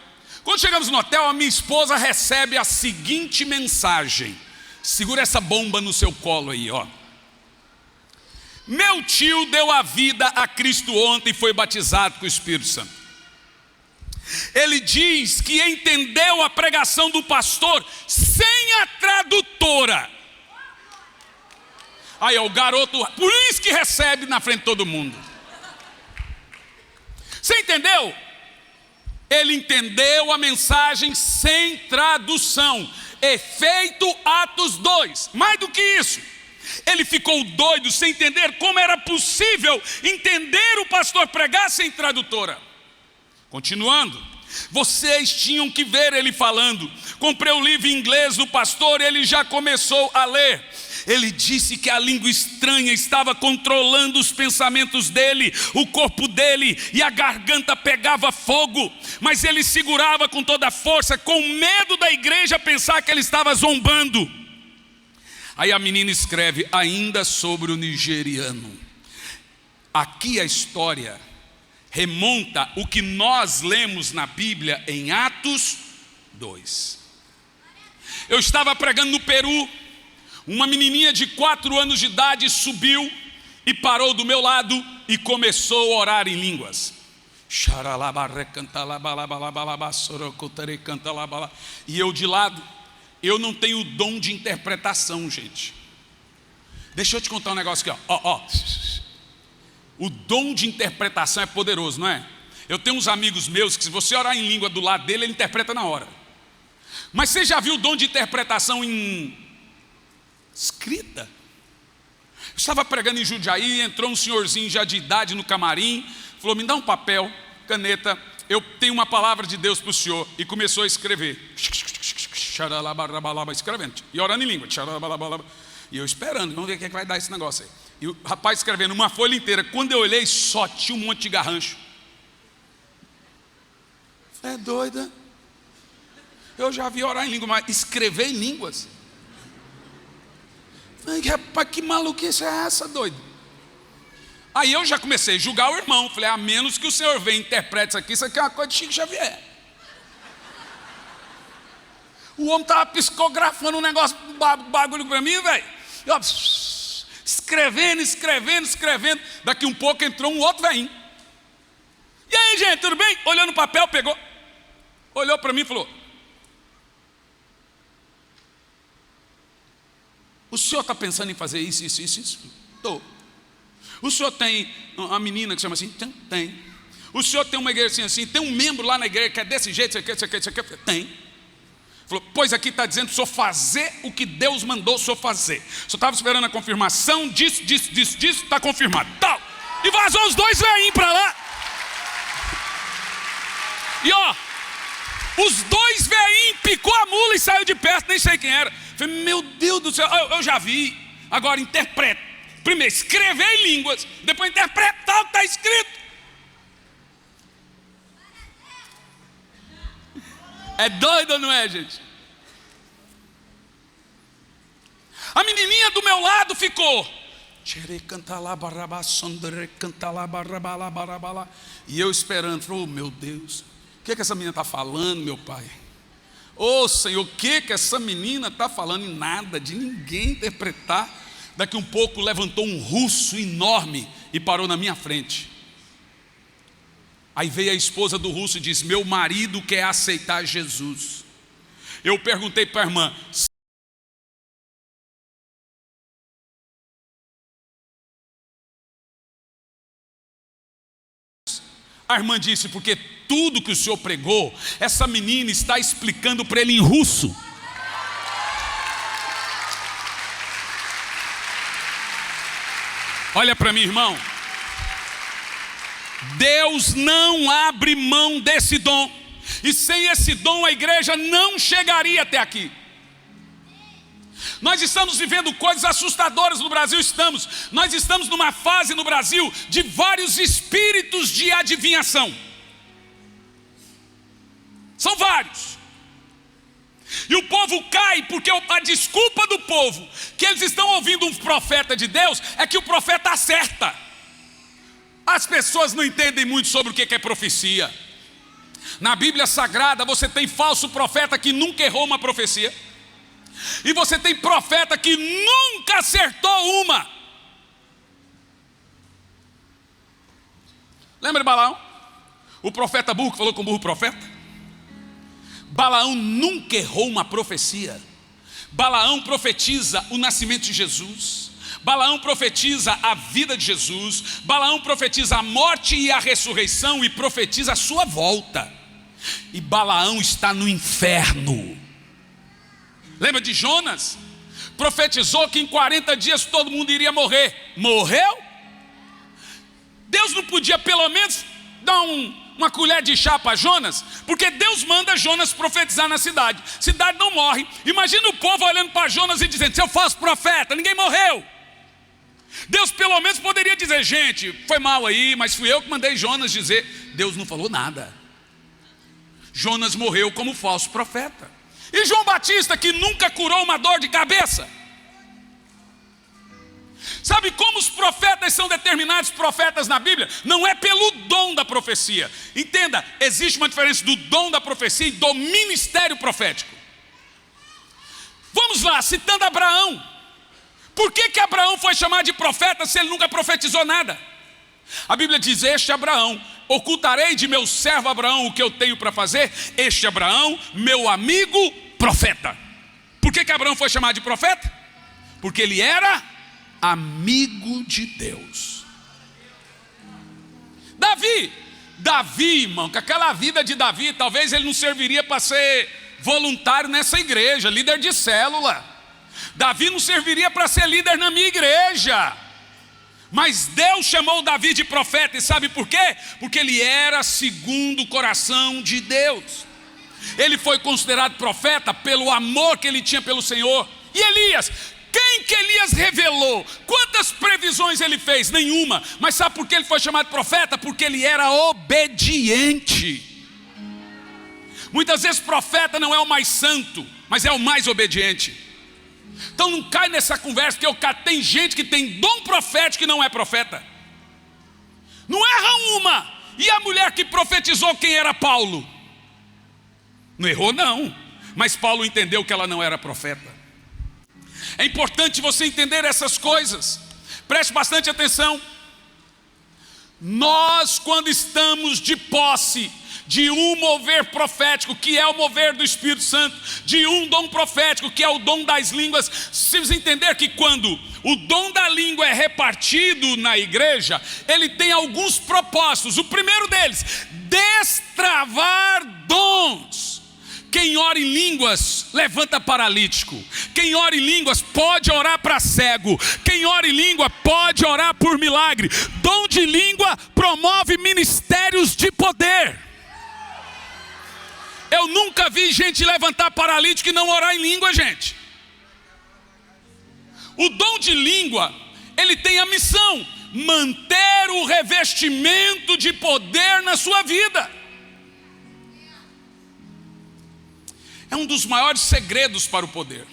Quando chegamos no hotel, a minha esposa recebe a seguinte mensagem. Segura essa bomba no seu colo aí, ó. Meu tio deu a vida a Cristo ontem e foi batizado com o Espírito Santo. Ele diz que entendeu a pregação do pastor sem a tradutora. Aí, ó, o garoto, por isso que recebe na frente de todo mundo. Você entendeu? Ele entendeu a mensagem sem tradução. Efeito Atos 2. Mais do que isso, ele ficou doido sem entender como era possível entender o pastor pregar sem tradutora. Continuando, vocês tinham que ver ele falando. Comprei o livro em inglês do pastor e ele já começou a ler. Ele disse que a língua estranha estava controlando os pensamentos dele, o corpo dele, e a garganta pegava fogo, mas ele segurava com toda a força, com medo da igreja pensar que ele estava zombando. Aí a menina escreve ainda sobre o nigeriano. Aqui a história remonta o que nós lemos na Bíblia em Atos 2. Eu estava pregando no Peru. Uma menininha de 4 anos de idade subiu e parou do meu lado e começou a orar em línguas. E eu de lado, eu não tenho o dom de interpretação, gente. Deixa eu te contar um negócio aqui, ó. O dom de interpretação é poderoso, não é? Eu tenho uns amigos meus que se você orar em língua do lado dele, ele interpreta na hora. Mas você já viu o dom de interpretação em escrita? Eu estava pregando em Jundiaí, entrou um senhorzinho já de idade no camarim, falou, me dá um papel, caneta, eu tenho uma palavra de Deus para o senhor, e começou a escrever, escrevendo, e orando em língua, e eu esperando, vamos ver o que vai dar esse negócio aí. E o rapaz escrevendo uma folha inteira. Quando eu olhei, só tinha um monte de garrancho. É doida? Eu já vi orar em língua, mas escrever em línguas? Rapaz, que maluquice é essa, doido? Aí eu já comecei a julgar o irmão. Falei, a menos que o senhor venha e interprete isso aqui é uma coisa de Chico Xavier. O homem estava psicografando um negócio, bagulho para mim, velho. Escrevendo. Daqui um pouco entrou um outro velhinho. E aí, gente, tudo bem? Olhou no papel, pegou, olhou para mim e falou, o senhor está pensando em fazer isso? Estou. O senhor tem uma menina que chama assim? Tem. O senhor tem uma igreja assim? Tem um membro lá na igreja que é desse jeito? Isso aqui. Tem. Falou, pois aqui está dizendo o senhor fazer o que Deus mandou o senhor fazer. O senhor estava esperando a confirmação disso, está confirmado. Tal. E vazou os 2 velhinhos para lá. E ó, os 2 velhinhos picou a mula e saiu de perto, nem sei quem era. Falei, meu Deus do céu, eu já vi. Agora interpreta. Primeiro escrever em línguas, depois interpretar o que está escrito. É doido ou não é, gente? A menininha do meu lado ficou. E eu esperando, falei, oh meu Deus, o que essa menina está falando, meu pai? Oh Senhor, o que essa menina está falando? E nada, de ninguém interpretar. Daqui um pouco levantou um russo enorme e parou na minha frente. Aí veio a esposa do russo e disse, meu marido quer aceitar Jesus. Eu perguntei para a irmã, a irmã disse, porque tudo que o senhor pregou, essa menina está explicando para ele em russo. Olha para mim, irmão. Deus não abre mão desse dom. E sem esse dom a igreja não chegaria até aqui. Nós estamos vivendo coisas assustadoras no Brasil, nós estamos numa fase no Brasil de vários espíritos de adivinhação. São vários. E o povo cai porque a desculpa do povo, que eles estão ouvindo um profeta de Deus, é que o profeta acerta. As pessoas não entendem muito sobre o que é profecia. Na Bíblia Sagrada você tem falso profeta que nunca errou uma profecia. E você tem profeta que nunca acertou uma. Lembra de Balaão? O profeta burro que falou com o burro profeta? Balaão nunca errou uma profecia. Balaão profetiza o nascimento de Jesus. Balaão profetiza a vida de Jesus. Balaão profetiza a morte e a ressurreição e profetiza a sua volta. E Balaão está no inferno. Lembra de Jonas? Profetizou que em 40 dias todo mundo iria morrer. Morreu? Deus não podia pelo menos dar uma colher de chá para Jonas? Porque Deus manda Jonas profetizar na cidade. Cidade não morre. Imagina o povo olhando para Jonas e dizendo: se eu fosse profeta, ninguém morreu. Deus pelo menos poderia dizer: gente, foi mal aí, mas fui eu que mandei Jonas dizer. Deus não falou nada. Jonas morreu como falso profeta. E João Batista, que nunca curou uma dor de cabeça. Sabe como os profetas são determinados profetas na Bíblia? Não é pelo dom da profecia. Entenda, existe uma diferença do dom da profecia e do ministério profético. Vamos lá, citando Abraão. Por que Abraão foi chamado de profeta se ele nunca profetizou nada? A Bíblia diz: este Abraão, ocultarei de meu servo Abraão o que eu tenho para fazer. Este Abraão, meu amigo profeta. Por que Abraão foi chamado de profeta? Porque ele era amigo de Deus. Davi, irmão, com aquela vida de Davi, talvez ele não serviria para ser voluntário nessa igreja, líder de célula. Davi não serviria para ser líder na minha igreja. Mas Deus chamou Davi de profeta, e sabe por quê? Porque ele era segundo o coração de Deus. Ele foi considerado profeta pelo amor que ele tinha pelo Senhor. E Elias, quem que Elias revelou? Quantas previsões ele fez? Nenhuma. Mas sabe por que ele foi chamado profeta? Porque ele era obediente. Muitas vezes profeta não é o mais santo, mas é o mais obediente. Então não cai nessa conversa, porque tem gente que tem dom profético e não é profeta. Não erra uma. E a mulher que profetizou, quem era Paulo? Não errou não, mas Paulo entendeu que ela não era profeta. É importante você entender essas coisas. Preste bastante atenção. Nós, quando estamos de posse de um mover profético, que é o mover do Espírito Santo, de um dom profético, que é o dom das línguas, precisa entender que quando o dom da língua é repartido na igreja, ele tem alguns propósitos. O primeiro deles, destravar dons. Quem ora em línguas levanta paralítico. Quem ora em línguas pode orar para cego. Quem ora em língua pode orar por milagre. Dom de língua promove ministérios de poder. Eu nunca vi gente levantar paralítico e não orar em língua, gente. O dom de língua, ele tem a missão: manter o revestimento de poder na sua vida. É um dos maiores segredos para o poder.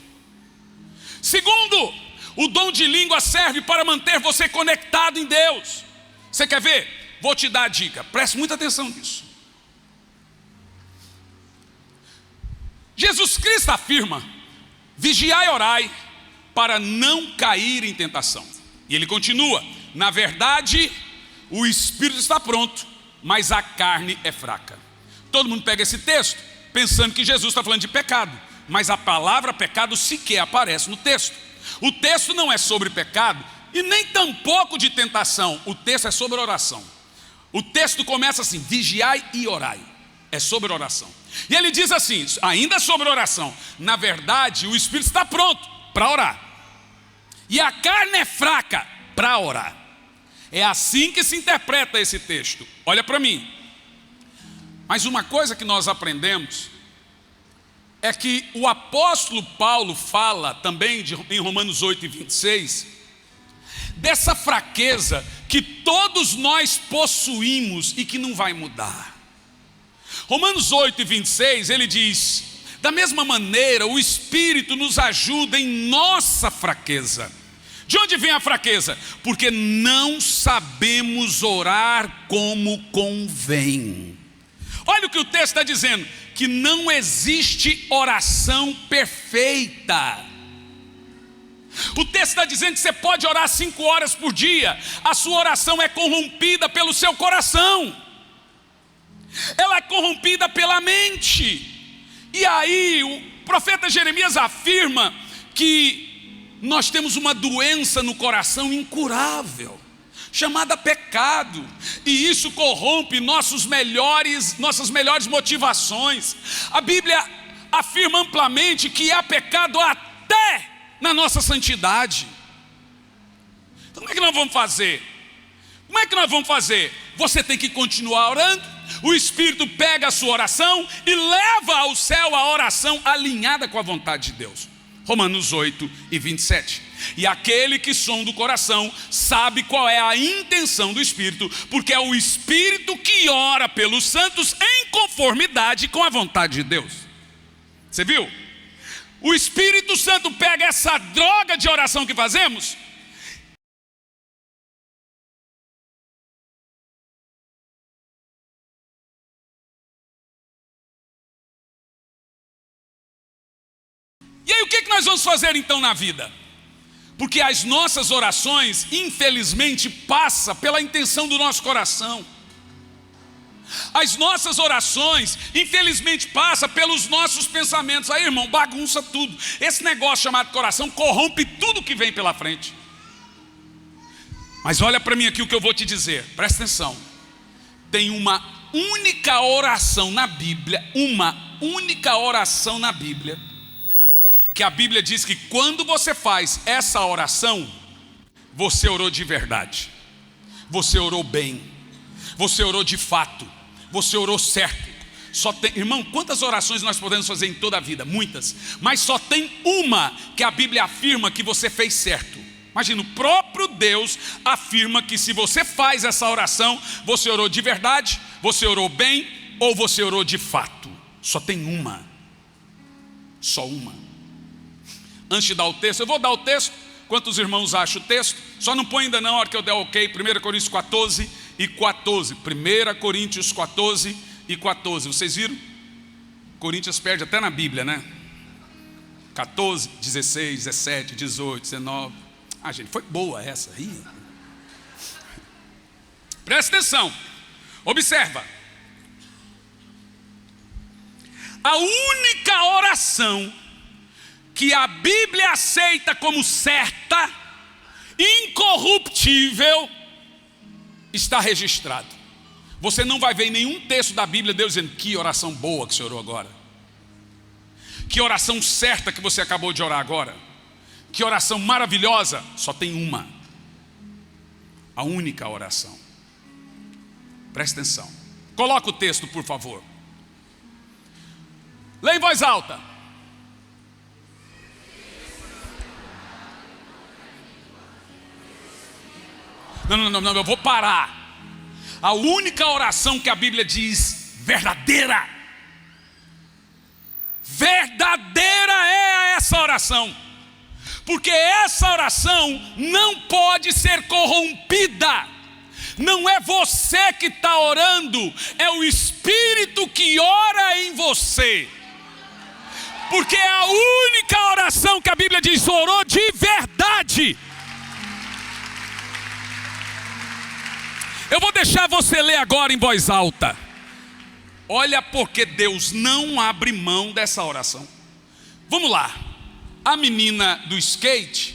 Segundo, o dom de língua serve para manter você conectado em Deus. Você quer ver? Vou te dar a dica, preste muita atenção nisso. Jesus Cristo afirma: vigiai e orai para não cair em tentação. E ele continua: na verdade, o espírito está pronto, mas a carne é fraca. Todo mundo pega esse texto pensando que Jesus está falando de pecado, mas a palavra pecado sequer aparece no texto. O texto não é sobre pecado e nem tampouco de tentação. O texto é sobre oração. O texto começa assim: vigiai e orai. É sobre oração. E ele diz assim, ainda sobre oração: na verdade o espírito está pronto para orar, e a carne é fraca para orar. É assim que se interpreta esse texto. Olha para mim. Mas uma coisa que nós aprendemos é que o apóstolo Paulo fala também em Romanos 8:26, dessa fraqueza que todos nós possuímos e que não vai mudar. Romanos 8:26, ele diz: da mesma maneira, o Espírito nos ajuda em nossa fraqueza. De onde vem a fraqueza? Porque não sabemos orar como convém. Olha o que o texto está dizendo, que não existe oração perfeita. O texto está dizendo que você pode orar 5 horas por dia, a sua oração é corrompida pelo seu coração, ela é corrompida pela mente. E aí o profeta Jeremias afirma que nós temos uma doença no coração incurável, chamada pecado, e isso corrompe nossas melhores motivações. A Bíblia afirma amplamente que há pecado até na nossa santidade. Então como é que nós vamos fazer? Como é que nós vamos fazer? Você tem que continuar orando. O Espírito pega a sua oração e leva ao céu a oração alinhada com a vontade de Deus. Romanos 8:27. E aquele que sonda o coração sabe qual é a intenção do Espírito, porque é o Espírito que ora pelos santos em conformidade com a vontade de Deus. Você viu? O Espírito Santo pega essa droga de oração que fazemos e aí o que nós vamos fazer então na vida? Porque as nossas orações, infelizmente, passam pela intenção do nosso coração. As nossas orações, infelizmente, passam pelos nossos pensamentos. Aí, irmão, bagunça tudo. Esse negócio chamado coração corrompe tudo que vem pela frente. Mas olha para mim aqui o que eu vou te dizer, presta atenção. Tem uma única oração na Bíblia, que a Bíblia diz que quando você faz essa oração, você orou de verdade, você orou bem, você orou de fato, você orou certo. Só tem, irmão, quantas orações nós podemos fazer em toda a vida? Muitas, mas só tem uma que a Bíblia afirma que você fez certo. Imagina, o próprio Deus afirma que se você faz essa oração, você orou de verdade, você orou bem ou você orou de fato. Só tem uma, só uma. Antes de dar o texto, eu vou dar o texto. Quantos irmãos acham o texto? Só não põe ainda não, a hora que eu der ok. 1 Coríntios 14:14. 1 Coríntios 14:14. Vocês viram? Coríntios perde até na Bíblia, né? 14, 16, 17, 18, 19. Ah, gente, foi boa essa aí. Presta atenção. Observa. A única oração que a Bíblia aceita como certa, incorruptível, está registrado. Você não vai ver em nenhum texto da Bíblia Deus dizendo: que oração boa que você orou agora, que oração certa que você acabou de orar agora, que oração maravilhosa. Só tem uma, a única oração. Presta atenção, coloca o texto por favor, leia em voz alta. Não, eu vou parar. A única oração que a Bíblia diz verdadeira é essa oração, porque essa oração não pode ser corrompida. Não é você que está orando, é o Espírito que ora em você, porque é a única oração que a Bíblia diz orou de verdade. Eu vou deixar você ler agora em voz alta. Olha porque Deus não abre mão dessa oração. Vamos lá. A menina do skate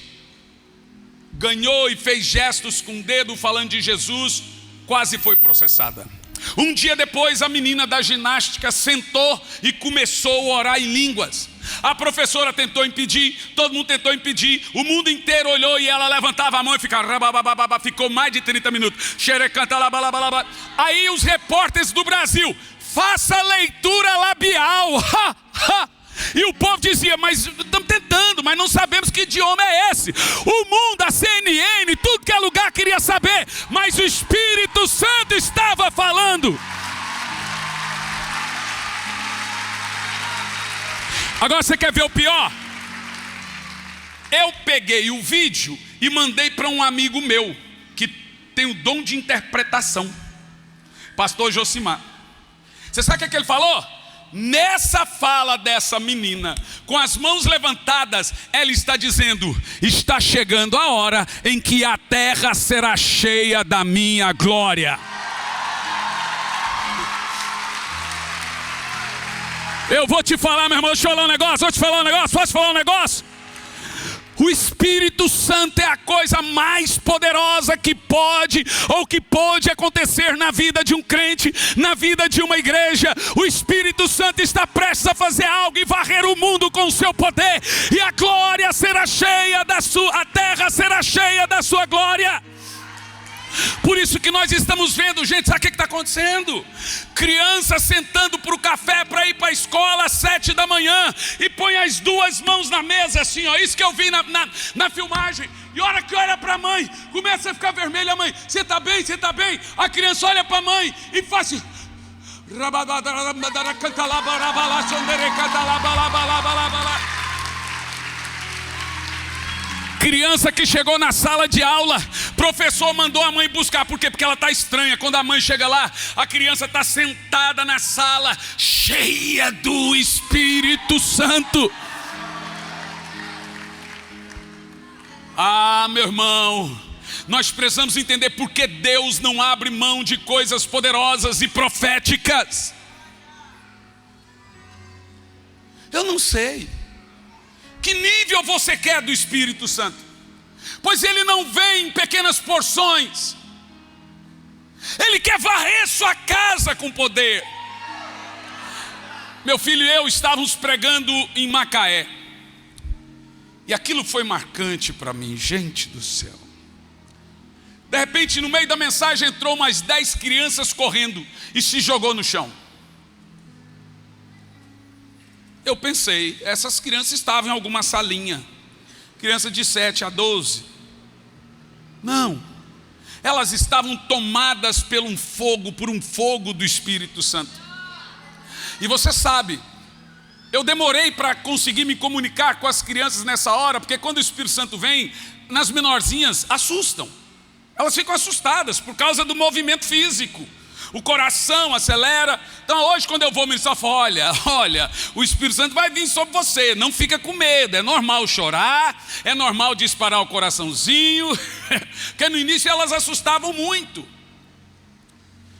ganhou e fez gestos com o dedo falando de Jesus, quase foi processada. Um dia depois, a menina da ginástica sentou e começou a orar em línguas. A professora tentou impedir, todo mundo tentou impedir, o mundo inteiro olhou e ela levantava a mão e ficava, ficou mais de 30 minutos. Aí os repórteres do Brasil: faça leitura labial. E o povo dizia, mas estamos tentando, mas não sabemos que idioma é esse. O mundo, a CNN, tudo que é lugar queria saber, mas o Espírito Santo estava falando. Agora você quer ver o pior? Eu peguei o vídeo e mandei para um amigo meu, que tem o dom de interpretação, pastor Josimar. Você sabe o que ele falou? Nessa fala dessa menina, com as mãos levantadas, ela está dizendo: está chegando a hora em que a terra será cheia da minha glória. Eu vou te falar, meu irmão, deixa eu falar um negócio, posso te falar um negócio? O Espírito Santo é a coisa mais poderosa que pode acontecer na vida de um crente, na vida de uma igreja. O Espírito Santo está prestes a fazer algo e varrer o mundo com o seu poder, e a glória será cheia a terra será cheia da sua glória. Por isso que nós estamos vendo, gente, sabe o que está acontecendo? Crianças sentando para o café para ir para a escola às 7 da manhã e põe as duas mãos na mesa assim, ó. Isso que eu vi na filmagem. E a hora que olha para a mãe, começa a ficar vermelha. A mãe, você está bem? Você está bem? A criança olha para a mãe e faz assim. Criança que chegou na sala de aula, professor mandou a mãe buscar. Por quê? Porque ela está estranha. Quando a mãe chega lá, a criança está sentada na sala, cheia do Espírito Santo. Ah, meu irmão, nós precisamos entender por que Deus não abre mão de coisas poderosas e proféticas. Eu não sei que nível você quer do Espírito Santo, pois ele não vem em pequenas porções. Ele quer varrer sua casa com poder. Meu filho e eu estávamos pregando em Macaé, e aquilo foi marcante para mim, gente do céu. De repente, no meio da mensagem, entrou umas 10 crianças correndo e se jogou no chão. Eu pensei, essas crianças estavam em alguma salinha, criança de 7 a 12. Não, elas estavam tomadas por um fogo do Espírito Santo. E você sabe, eu demorei para conseguir me comunicar com as crianças nessa hora, porque quando o Espírito Santo vem, nas menorzinhas assustam. Elas ficam assustadas por causa do movimento físico. O coração acelera. Então hoje, quando eu vou ministrar, eu falo, olha, o Espírito Santo vai vir sobre você, não fica com medo. É normal chorar, é normal disparar o coraçãozinho, porque no início elas assustavam muito.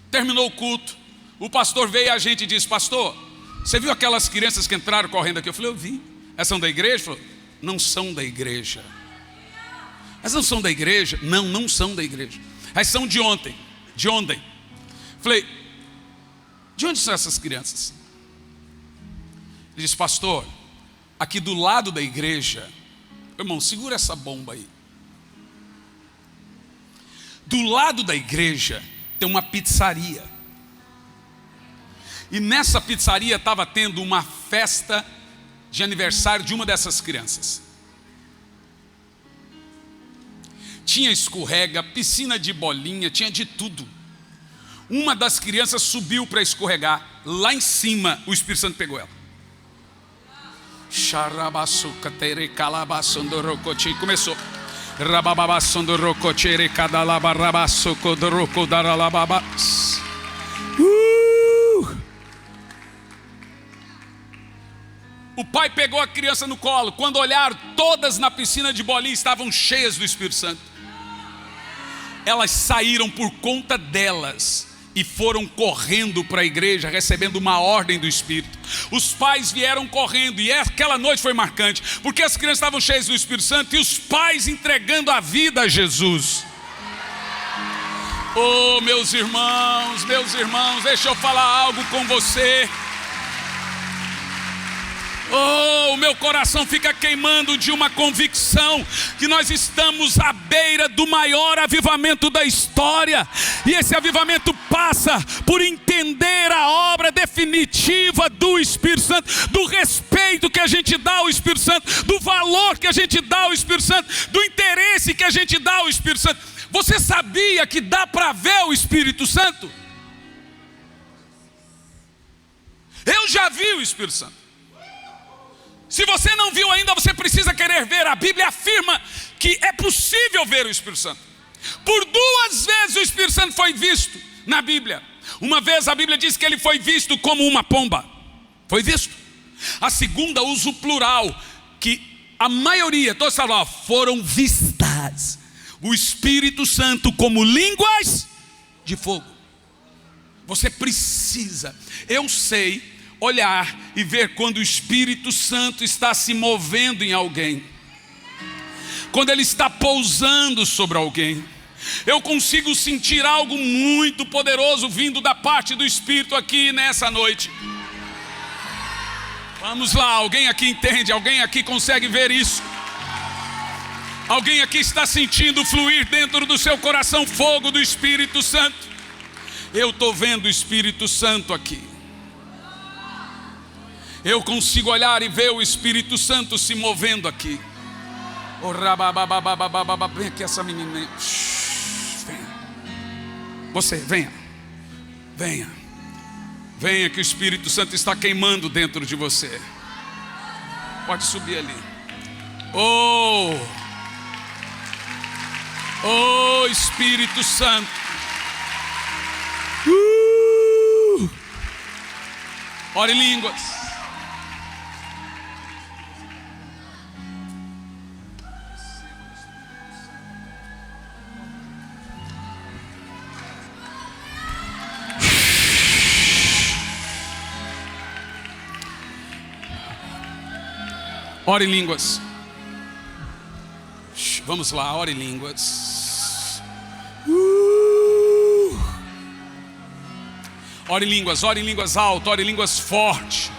Terminou o culto, o pastor veio a gente e disse: pastor, você viu aquelas crianças que entraram correndo aqui? Eu falei: eu vi. Elas são da igreja? Ele falou: não são da igreja. Elas não são da igreja? Não são da igreja. Elas são de ontem. Falei: de onde são essas crianças? Ele disse: pastor, aqui do lado da igreja. Irmão, segura essa bomba aí. Do lado da igreja tem uma pizzaria. E nessa pizzaria estava tendo uma festa de aniversário de uma dessas crianças. Tinha escorrega, piscina de bolinha, tinha de tudo. Uma das crianças subiu para escorregar. Lá em cima, o Espírito Santo pegou ela. Começou. O pai pegou a criança no colo. Quando olharam, todas na piscina de bolinha estavam cheias do Espírito Santo. Elas saíram por conta delas e foram correndo para a igreja, recebendo uma ordem do Espírito. Os pais vieram correndo, e aquela noite foi marcante, porque as crianças estavam cheias do Espírito Santo e os pais entregando a vida a Jesus. Oh, meus irmãos, deixa eu falar algo com você. Oh, o meu coração fica queimando de uma convicção que nós estamos à beira do maior avivamento da história. E esse avivamento passa por entender a obra definitiva do Espírito Santo, do respeito que a gente dá ao Espírito Santo, do valor que a gente dá ao Espírito Santo, do interesse que a gente dá ao Espírito Santo. Você sabia que dá para ver o Espírito Santo? Eu já vi o Espírito Santo. Se você não viu ainda, você precisa querer ver. A Bíblia afirma que é possível ver o Espírito Santo. Por 2 vezes o Espírito Santo foi visto na Bíblia. Uma vez a Bíblia diz que ele foi visto como uma pomba. Foi visto. A segunda usa o plural, que a maioria, todos falam, foram vistas. O Espírito Santo como línguas de fogo. Você precisa, eu sei, olhar e ver quando o Espírito Santo está se movendo em alguém, quando ele está pousando sobre alguém. Eu consigo sentir algo muito poderoso vindo da parte do Espírito aqui nessa noite. Vamos lá, alguém aqui entende? Alguém aqui consegue ver isso? Alguém aqui está sentindo fluir dentro do seu coração fogo do Espírito Santo? Eu estou vendo o Espírito Santo aqui. Eu consigo olhar e ver o Espírito Santo se movendo aqui. Vem aqui essa menina. Venha. Você, venha. Venha. Venha que o Espírito Santo está queimando dentro de você. Pode subir ali. Oh Espírito Santo. Ore em línguas. Ore em línguas. Vamos lá, ore em línguas. Ore em línguas alto, ore em línguas forte.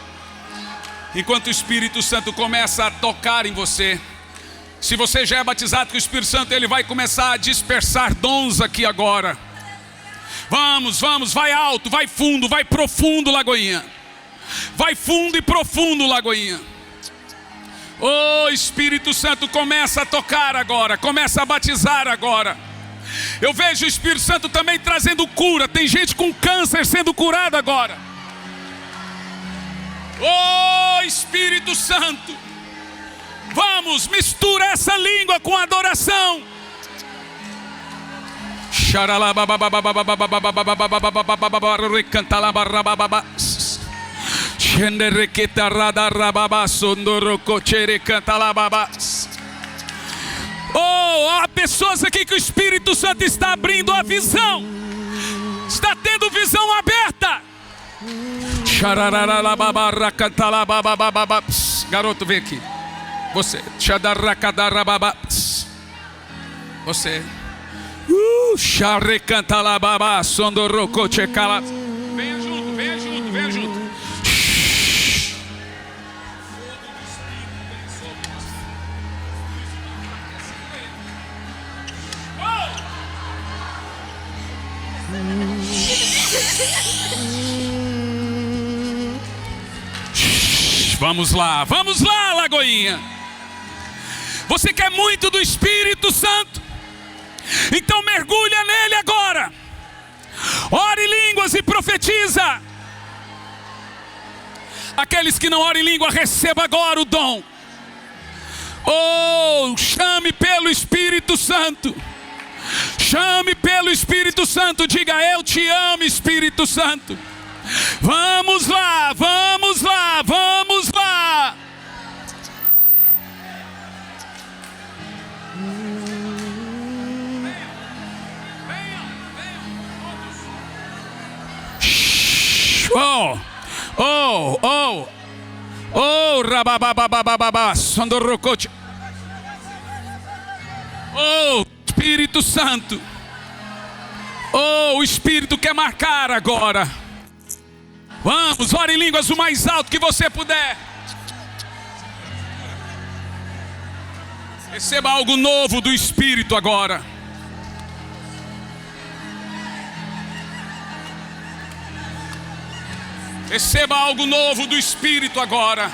Enquanto o Espírito Santo começa a tocar em você. Se você já é batizado com o Espírito Santo, ele vai começar a dispersar dons aqui agora. Vamos, vai alto, vai fundo, vai profundo, Lagoinha. Vai fundo e profundo, Lagoinha. Oh, Espírito Santo, começa a tocar agora, começa a batizar agora. Eu vejo o Espírito Santo também trazendo cura. Tem gente com câncer sendo curada agora. Oh, Espírito Santo, vamos, mistura essa língua com adoração. Oh, há pessoas aqui que o Espírito Santo está abrindo a visão. Está tendo visão aberta. Garoto, vem aqui. Você. Você. Venha junto, venha junto, venha junto. Vamos lá, Lagoinha. Você quer muito do Espírito Santo? Então mergulha nele agora. Ore em línguas e profetiza. Aqueles que não oram em língua, receba agora o dom. Oh, chame pelo Espírito Santo. Chame pelo Espírito Santo. Diga: eu te amo, Espírito Santo. Vamos lá, vamos lá, vamos lá. Rababababababa, sondorocote. Oh, Espírito Santo. Oh, o Espírito quer marcar agora. Vamos, ore em línguas o mais alto que você puder. Receba algo novo do Espírito agora. Receba algo novo do Espírito agora.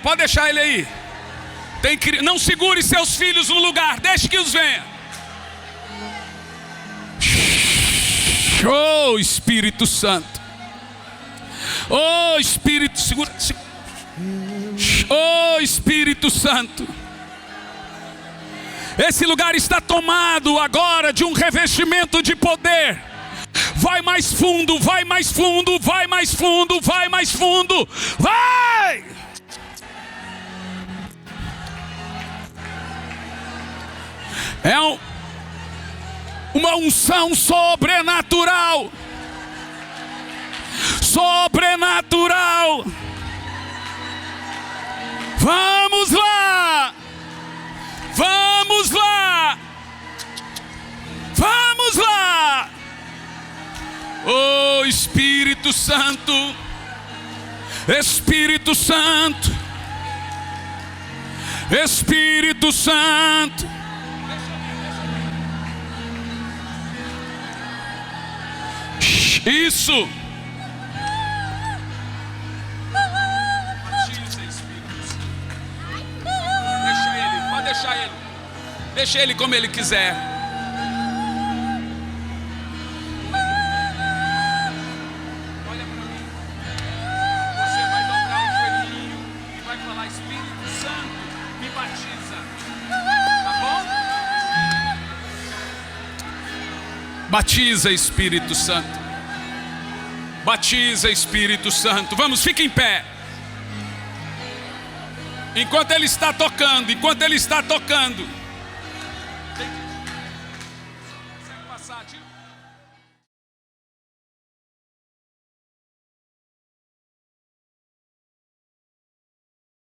Pode deixar ele aí. Não segure seus filhos no lugar, deixe que os venha. Oh, Espírito Santo. Oh, Espírito, segura. Oh, Espírito Santo. Esse lugar está tomado agora de um revestimento de poder. Vai mais fundo, vai mais fundo, vai mais fundo, vai mais fundo. Vai! É uma unção sobrenatural. Sobrenatural. Vamos lá. Vamos lá. Vamos lá. Oh, Espírito Santo. Espírito Santo. Espírito Santo. Isso. Batiza, Espírito Santo. Deixa ele, pode deixar ele. Deixa ele como ele quiser. Olha para mim. Você vai dobrar o joelhinho e vai falar: Espírito Santo, me batiza. Tá bom? Batiza, Espírito Santo. Batiza, Espírito Santo. Vamos, fique em pé. Enquanto ele está tocando, enquanto ele está tocando.